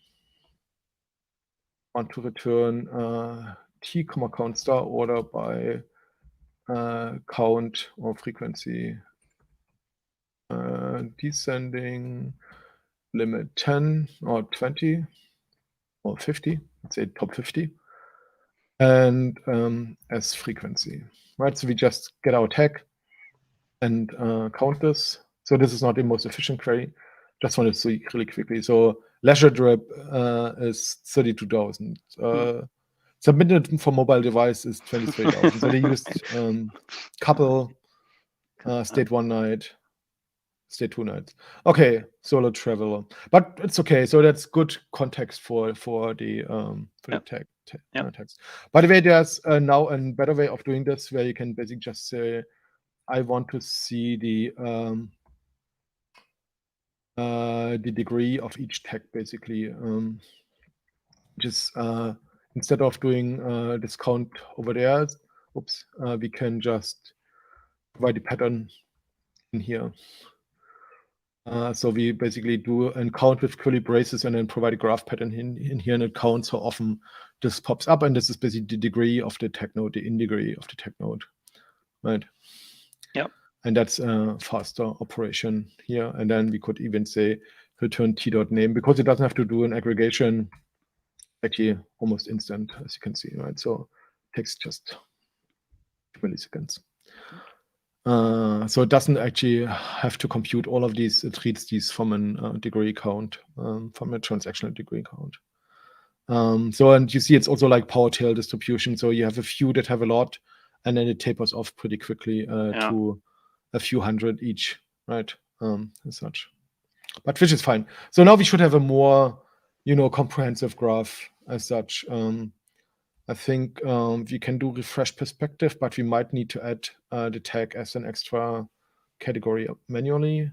B: to return t, count star order by count or frequency descending limit 10 or 20 or 50, let's say top 50, and as frequency, right? So we just get our tag and count this. So this is not the most efficient query. Just want to see really quickly. So leisure drip is 32,000. Submitted for mobile device is 23,000. So they used couple, state one night, state two nights. Okay, solo traveler, but it's okay. So that's good context for the tag text. By the way, there's now a better way of doing this where you can basically just say, I want to see the degree of each tag basically. Just instead of doing this count over there, we can just provide the pattern in here. So we basically do a count with curly braces and then provide a graph pattern in here, and it counts how often this pops up. And this is basically the degree of the tag node, the in degree of the tag node, right?
A: Yeah.
B: And that's a faster operation here. And then we could even say return t.name, because it doesn't have to do an aggregation, actually almost instant, as you can see, right? So it takes just milliseconds. So it doesn't actually have to compute all of these. It treats these from a degree count, from a transactional degree count. And you see it's also like PowerTail distribution. So you have a few that have a lot, and then it tapers off pretty quickly to a few hundred each, right? As such. But which is fine. So now we should have a more, comprehensive graph as such. I think we can do refresh perspective, but we might need to add the tag as an extra category manually.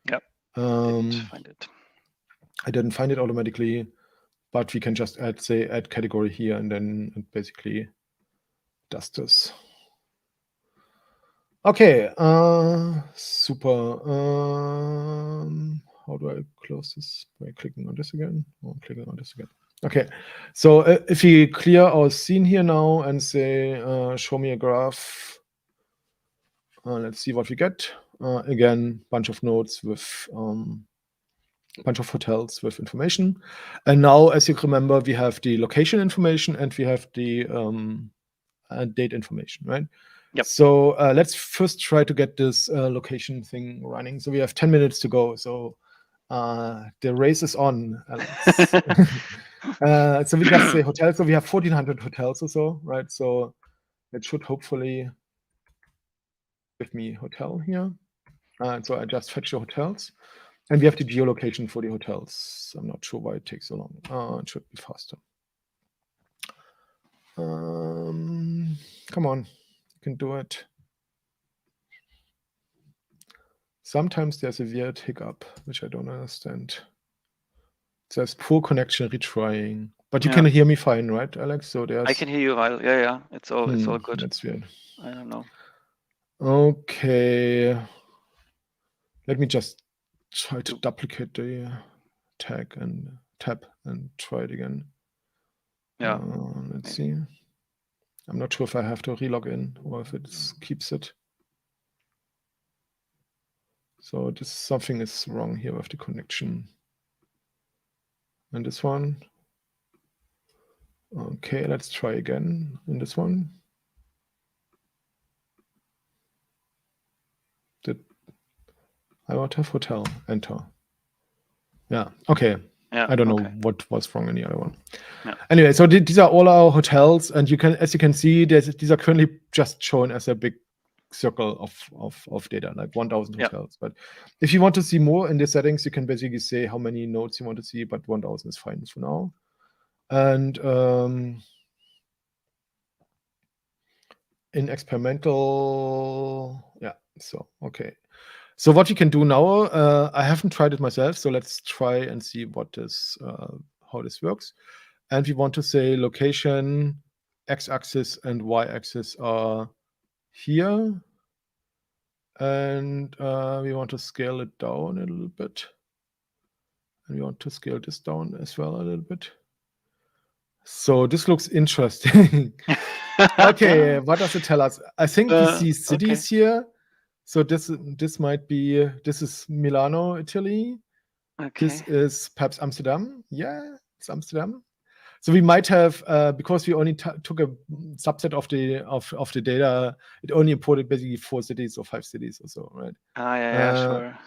A: Yep. Didn't find it.
B: I didn't find it automatically, but we can just add category here, and then it basically does this. Okay, super. How do I close this? By clicking on this again, or clicking on this again. Okay, so if we clear our scene here now and say, show me a graph, let's see what we get. Again, bunch of nodes with bunch of hotels with information. And now, as you remember, we have the location information and we have the date information, right?
A: Yep.
B: So let's first try to get this location thing running. So we have 10 minutes to go. So the race is on, Alex. So we just say hotels. So we have 1,400 hotels or so, right? So it should hopefully give me hotel here. So I just fetch the hotels. And we have the geolocation for the hotels. I'm not sure why it takes so long. It should be faster. Come on, you can do it. Sometimes there's a weird hiccup, which I don't understand. It says poor connection, retrying. But you can hear me fine, right, Alex? So there's.
A: I can hear you well. Yeah. It's all good.
B: That's weird.
A: I don't know.
B: Okay. Let me just try to duplicate the tag and tab and try it again.
A: Yeah.
B: Let's see. I'm not sure if I have to relog in or if it keeps it. So something is wrong here with the connection. And this one. Okay, let's try again in this one. I want to have hotel, enter. Yeah, okay.
A: Yeah,
B: I don't know what was wrong in the other one.
A: Yeah.
B: Anyway, so these are all our hotels, and as you can see, these are currently just shown as a big circle of data, like 1,000 hotels. But if you want to see more in the settings, you can basically say how many nodes you want to see, but 1,000 is fine for now. And in experimental, so okay. So what we can do now, I haven't tried it myself, so let's try and see how this works. And we want to say location x-axis and y-axis are here. And we want to scale it down a little bit. And we want to scale this down as well a little bit. So this looks interesting. Okay, what does it tell us? I think we see cities here. So this might be, this is Milano, Italy.
A: Okay.
B: This is perhaps Amsterdam. Yeah, it's Amsterdam. So we might have, because we only took a subset of the data, it only imported basically 4 cities or 5 cities or so, right?
A: Yeah, sure.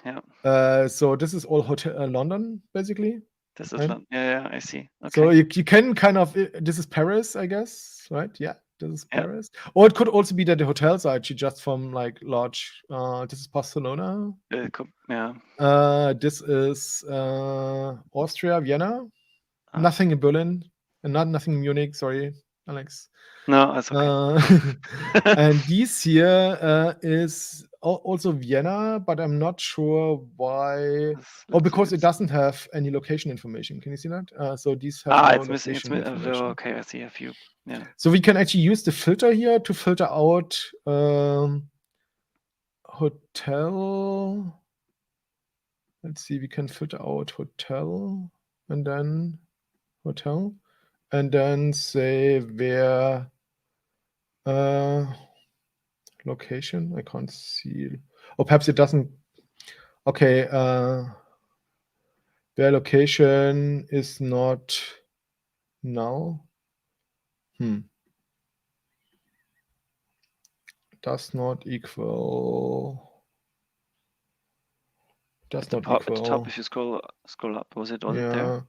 A: Yeah.
B: So this is all hotel London, basically.
A: This is London. Yeah, I see. Okay.
B: So you can kind of, this is Paris, I guess, right? Yeah, this is Paris. Or it could also be that the hotels are actually just from like large, this is Barcelona.
A: Yeah.
B: This is Austria, Vienna. Nothing in Berlin. And nothing in Munich, sorry, Alex.
A: No, that's okay.
B: And this here is also Vienna, but I'm not sure why. Because it doesn't have any location information. Can you see that? So these have no
A: it's missing.
B: information.
A: Okay, I see a few. Yeah.
B: So we can actually use the filter here to filter out hotel. Let's see, we can filter out hotel and then hotel. And then say where location, I can't see. Or perhaps it doesn't. Okay, where location is not null. Does not equal. Does not equal.
A: At the top, if you scroll up, was it there?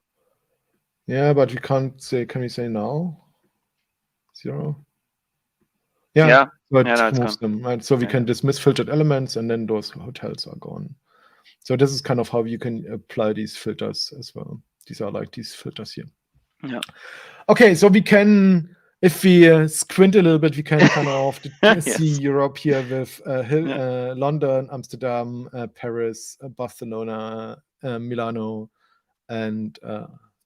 B: Yeah, but we can't say. Can we say null? 0. Yeah, but it moves them, right? So we can dismiss filtered elements, and then those hotels are gone. So this is kind of how you can apply these filters as well. These are like these filters here.
A: Yeah.
B: Okay, so we can, if we squint a little bit, we can kind of see Europe here with London, Amsterdam, Paris, Barcelona, Milano, and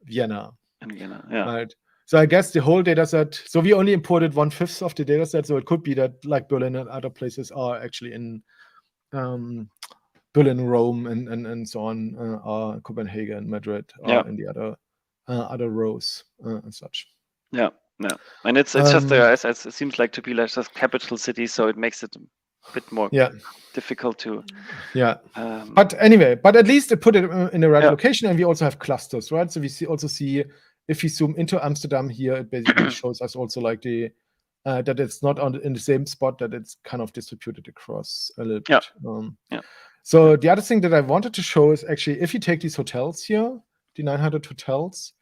B: Vienna.
A: And Vienna, yeah.
B: Right. So I guess the whole data set, so we only imported 1/5 of the data set. So it could be that like Berlin and other places are actually in Berlin, Rome, and so on, are Copenhagen, Madrid, are in the other rows and such.
A: Yeah. And it's just there. It seems like to be like just capital cities, so it makes it a bit more difficult to.
B: Yeah. But anyway, at least it put it in the right location, and we also have clusters, right? So we also see if we zoom into Amsterdam here, it basically shows us also like the that it's not in the same spot, that it's kind of distributed across a little bit. So the other thing that I wanted to show is actually if you take these hotels here, the 900 hotels,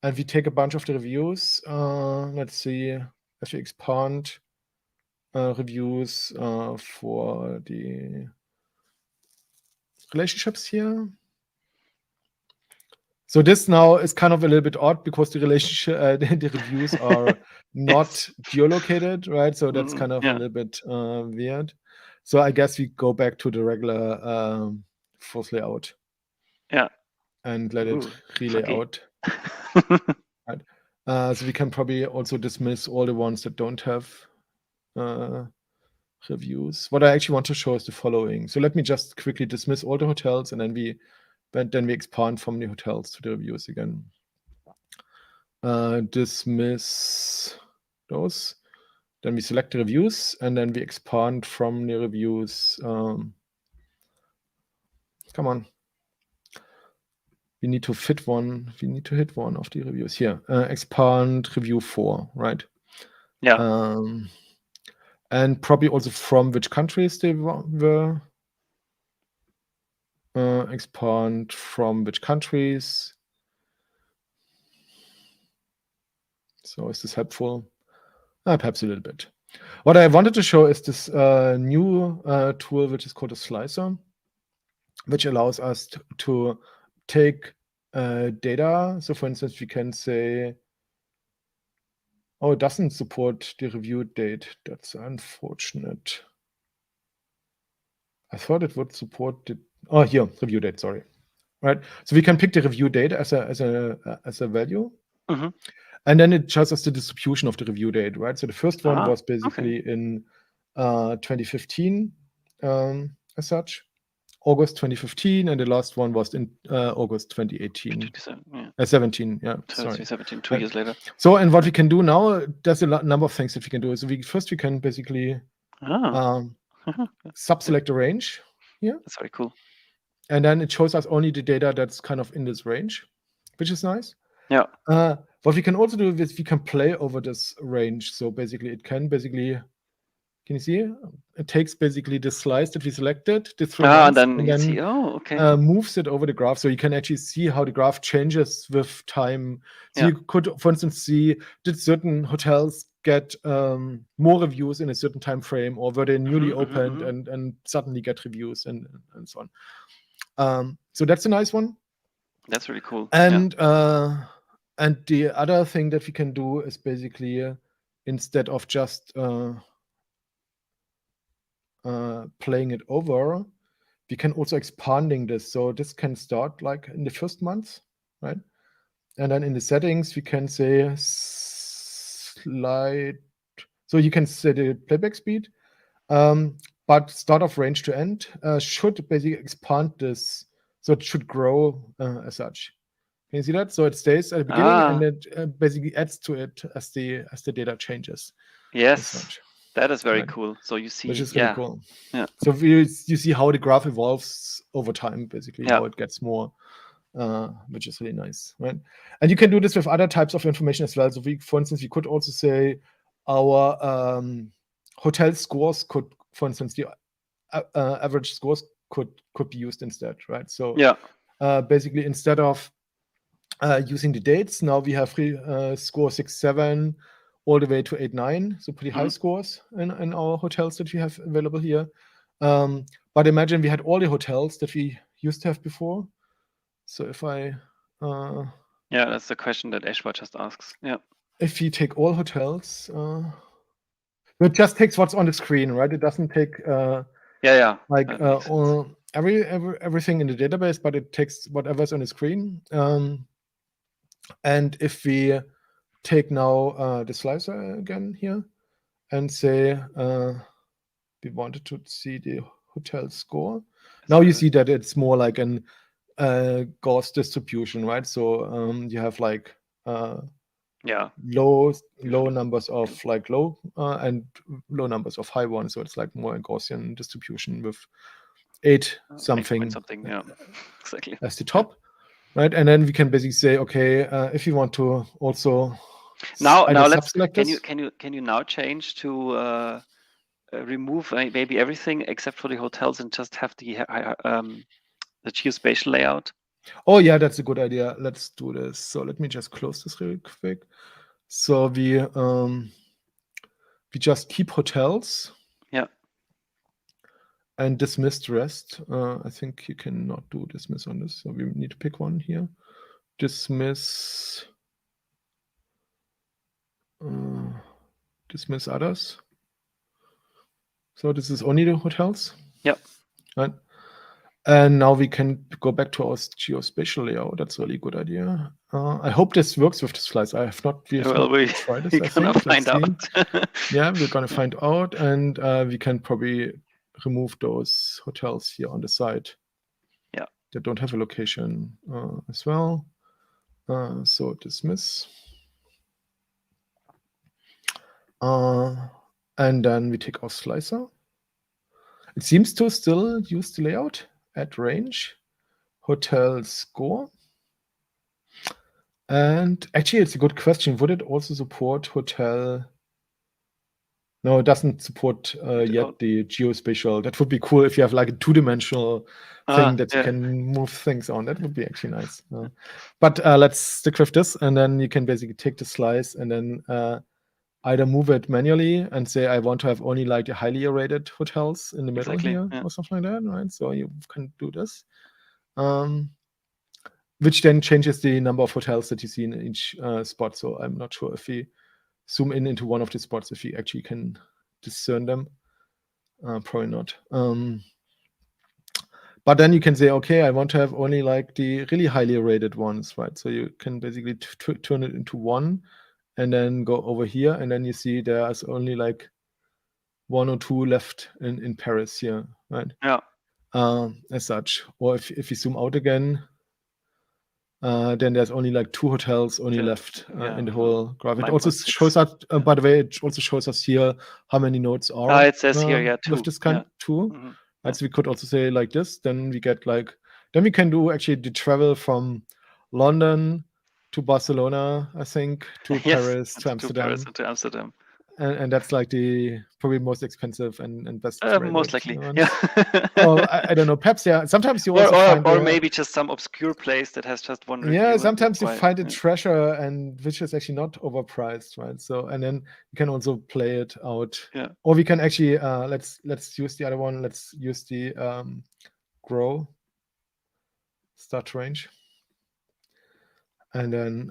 B: and we take a bunch of the reviews, let's see if we expand reviews for the relationships here. So this now is kind of a little bit odd because the relationship, the reviews are not geolocated, right? So that's kind of a little bit weird. So I guess we go back to the regular force layout.
A: Yeah.
B: And let it relay out. Right. So we can probably also dismiss all the ones that don't have reviews. What I actually want to show is the following. So let me just quickly dismiss all the hotels, and then we expand from the hotels to the reviews again. Dismiss those. Then we select the reviews, and then we expand from the reviews. Come on. We need to fit one. We need to hit one of the reviews here. Expand review 4, right?
A: Yeah.
B: And probably also from which countries they were. Expand from which countries. So is this helpful? Perhaps a little bit. What I wanted to show is this new tool, which is called a slicer, which allows us to take data. So for instance, we can say, oh, it doesn't support the review date. That's unfortunate. I thought it would support the, oh, here, review date, sorry. Right. So we can pick the review date as a value. And then it shows us the distribution of the review date, right? So the first one was basically in 2015 as such, August 2015, and the last one was in August 2018. 17, yeah, sorry.
A: 17, 2 years later.
B: So, and what we can do now, there's a number of things that we can do. So first we can basically sub-select a range here.
A: That's very cool.
B: And then it shows us only the data that's kind of in this range, which is nice.
A: Yeah.
B: What we can also do is we can play over this range. So basically it can basically, can you see? It takes basically the slice that we selected, the 3 months,
A: and then see,
B: moves it over the graph. So you can actually see how the graph changes with time. So you could, for instance, see did certain hotels get more reviews in a certain time frame, or were they newly opened and suddenly get reviews and so on. So that's a nice one.
A: That's really cool.
B: And the other thing that we can do is basically instead of just playing it over, we can also expanding this. So this can start like in the first month, right? And then in the settings, we can say slide. So you can set the playback speed, but start of range to end should basically expand this. So it should grow as such. Can you see that? So it stays at the beginning and it basically adds to it as the data changes.
A: Yes. That is very cool. So you see,
B: which is really cool. Yeah. So you see how the graph evolves over time, basically, how it gets more, which is really nice, right? And you can do this with other types of information as well. So for instance, we could also say our hotel scores could, for instance, the average scores could be used instead, right? So basically, instead of using the dates, now we have score 6, 7. All the way to 8, 9, so pretty high scores in our hotels that we have available here. But imagine we had all the hotels that we used to have before. So if I...
A: that's the question that Eshwa just asks. Yeah.
B: If you take all hotels, it just takes what's on the screen, right? It doesn't take like everything in the database, but it takes whatever's on the screen. And if we take now the slicer again here and say we wanted to see the hotel score. Now you see that it's more like an Gauss distribution, right? So you have like low numbers of like low and low numbers of high ones. So it's like more a Gaussian distribution with 8 something
A: exactly
B: as the top. Right, and then we can basically say, okay, if you want to also
A: now let's can you now change to remove maybe everything except for the hotels and just have the geospatial layout?
B: Oh yeah, that's a good idea. Let's do this. So let me just close this real quick. So we just keep hotels.
A: Yeah.
B: And dismiss the rest. I think you cannot do dismiss on this, so we need to pick one here. Dismiss. Dismiss others. So this is only the hotels.
A: Yep.
B: Right. And now we can go back to our geospatial layout. That's a really good idea. I hope this works with the slides. I have not. We tried this.
A: We're gonna find out.
B: Yeah, we're gonna find out, and we can probably remove those hotels here on the side.
A: Yeah.
B: That don't have a location as well. So dismiss. And then we take our slicer. It seems to still use the layout. Add range, hotel score. And actually, it's a good question. Would it also support hotel? No, it doesn't support yet the geospatial. That would be cool if you have like a 2-dimensional thing that you can move things on. That would be actually nice. But let's stick with this, and then you can basically take the slice and then either move it manually and say, I want to have only like the highly rated hotels in the middle here or something like that, right? So you can do this. Which then changes the number of hotels that you see in each spot. So I'm not sure if we zoom in into one of the spots, if we actually can discern them. Probably not. But then you can say, okay, I want to have only like the really highly rated ones, right? So you can basically turn it into one and then go over here, and then you see there's only like 1 or 2 left in Paris here, right?
A: Yeah.
B: As such. Or if you zoom out again, then there's only like 2 hotels left in the whole graph. It also shows us, by the way, it also shows us here how many nodes are.
A: It says here, yeah, 2.
B: With this kind 2.
A: Mm-hmm.
B: And so we could also say like this. Then we get like, then we can do actually the travel from London to Barcelona, I think, to Paris, to Amsterdam.
A: To Paris and to Amsterdam.
B: And that's like the probably most expensive and best
A: most likely,
B: ones.
A: yeah.
B: Oh, I don't know. Perhaps, yeah. Sometimes you also find
A: or maybe just some obscure place that has just one review.
B: Yeah, sometimes you find a treasure and which is actually not overpriced, right? So, and then you can also play it out.
A: Yeah.
B: Or we can actually let's use the other one. Let's use the grow start range, and then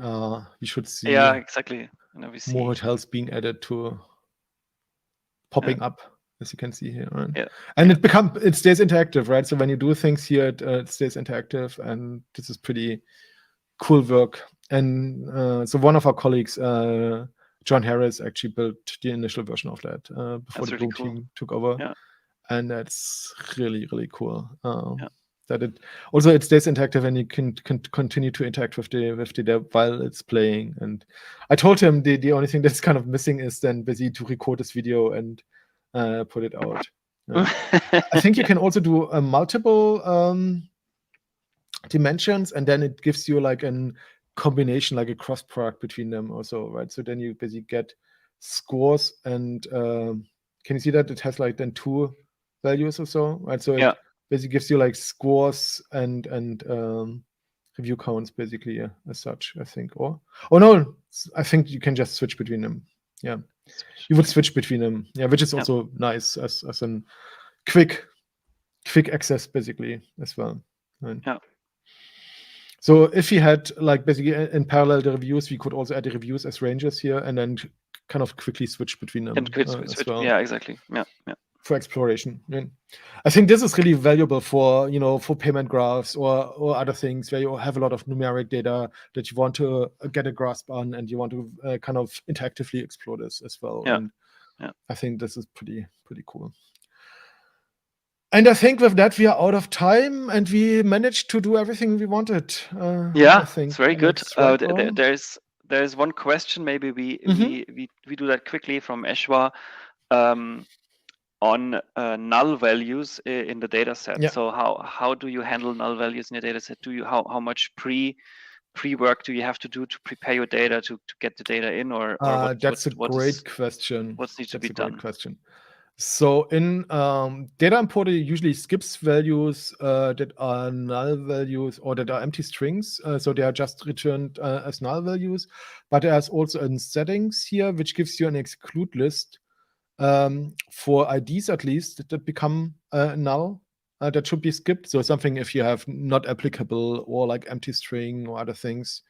B: you should see.
A: Yeah, exactly. And then we see
B: more hotels being added to popping up, as you can see here, right?
A: Yeah.
B: And it stays interactive, right? So when you do things here, it stays interactive, and this is pretty cool work. And so one of our colleagues, John Harris, actually built the initial version of that before the Bloom team took over.
A: Yeah.
B: And that's really, really cool. That it stays interactive, and you can continue to interact with the dev while it's playing. And I told him the only thing that's kind of missing is then basically to record this video and put it out. I think you can also do multiple dimensions, and then it gives you like a combination, like a cross product between them also, right? So then you basically get scores, and can you see that it has like then 2 values or so, right? So it basically gives you like scores and review counts basically as such, I think. Or no, I think you can just switch between them. Yeah, you would switch between them. Yeah, which is also nice as a quick access basically as well. Right?
A: Yeah.
B: So if we had like basically in parallel the reviews, we could also add the reviews as ranges here, and then kind of quickly switch between them as well.
A: Yeah, exactly. Yeah.
B: For exploration. I think this is really valuable for for payment graphs or other things where you have a lot of numeric data that you want to get a grasp on, and you want to kind of interactively explore this as well.
A: Yeah.
B: And I think this is pretty cool. And I think with that we are out of time, and we managed to do everything we wanted.
A: Yeah,
B: I think
A: it's very good.
B: Right,
A: there's one question. Maybe we do that quickly from Eshwa. On null values in the data set.
B: Yeah.
A: So how do you handle null values in your data set? How much pre-work do you have to do to prepare your data to get the data in, or
B: that's a great question.
A: What needs to be done?
B: Great question. So in data importer usually skips values that are null values or that are empty strings. So they are just returned as null values. But there's also in settings here, which gives you an exclude list for IDs at least that become null. That should be skipped. So something if you have not applicable or like empty string or other things.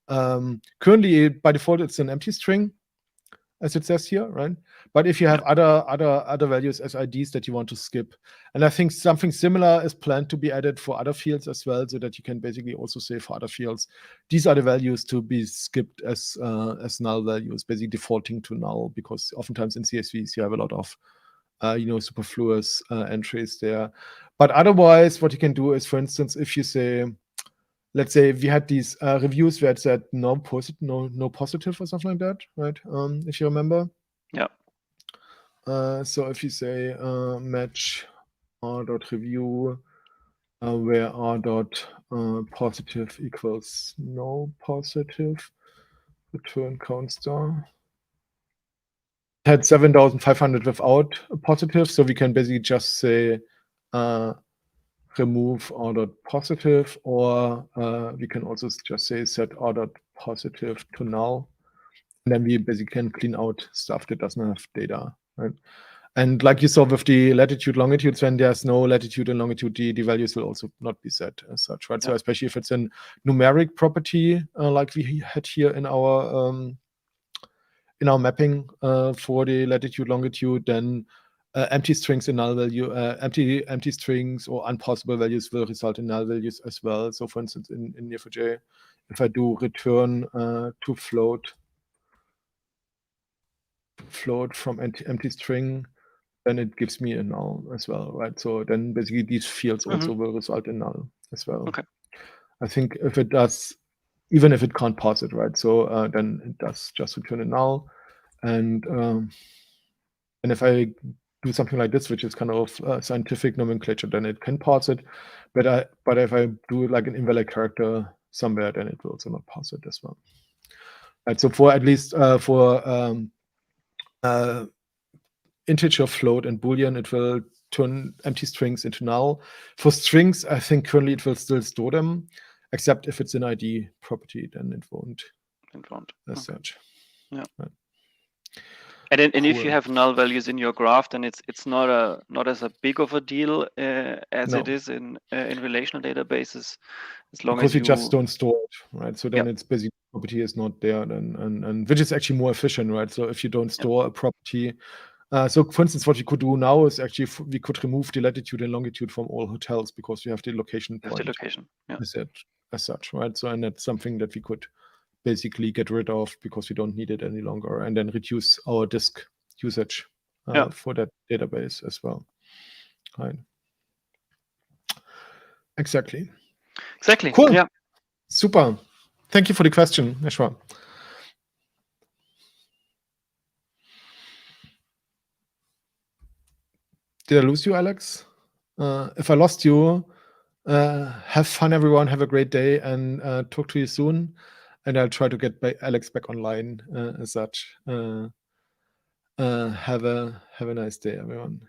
B: Currently, by default, it's an empty string, as it says here, right? But if you have other values as IDs that you want to skip, and I think something similar is planned to be added for other fields as well, so that you can basically also say for other fields, these are the values to be skipped as null values, basically defaulting to null, because oftentimes in CSVs you have a lot of superfluous entries there. But otherwise, what you can do is, for instance, if you say, let's say we had these reviews where it said no positive or something like that, right? If you remember.
A: Yeah.
B: So if you say match r.review where r.positive equals no positive, return count star. It had 7,500 without a positive, so we can basically just say remove r.positive, or we can also just say set r.positive to null, and then we basically can clean out stuff that doesn't have data, right? And like you saw with the latitude longitudes, when there's no latitude and longitude, the values will also not be set as such, right? So especially if it's a numeric property like we had here in our mapping for the latitude longitude, then empty strings in null value, empty strings or unpassable values will result in null values as well. So for instance, in Neo4j, if I do return to float, float from empty string, then it gives me a null as well, right? So then basically these fields also will result in null as well.
A: Okay.
B: I think if it does, even if it can't parse it, right? So then it does just return a null. And if I do something like this, which is kind of scientific nomenclature, then it can parse it. But if I do like an invalid character somewhere, then it will also not parse it as well. Right. So for at least for integer, float, and Boolean, it will turn empty strings into null. For strings, I think currently it will still store them, except if it's an ID property, then it won't. As such.
A: Yeah.
B: Right.
A: And if you have null values in your graph, then it's not as a big of a deal as it is in relational databases, as long
B: because
A: as
B: you just don't store it, right? So then it's basically property is not there, and which is actually more efficient, right? So if you don't store a property, so for instance, what we could do now is actually we could remove the latitude and longitude from all hotels because we have the location point as such, right? So and that's something that we could basically get rid of because we don't need it any longer, and then reduce our disk usage for that database as well, right? Exactly. Cool.
A: Yeah.
B: Super. Thank you for the question, Neshwa. Did I lose you, Alex? If I lost you, have fun, everyone. Have a great day, and talk to you soon. And I'll try to get Alex back online as such. Have a nice day, everyone.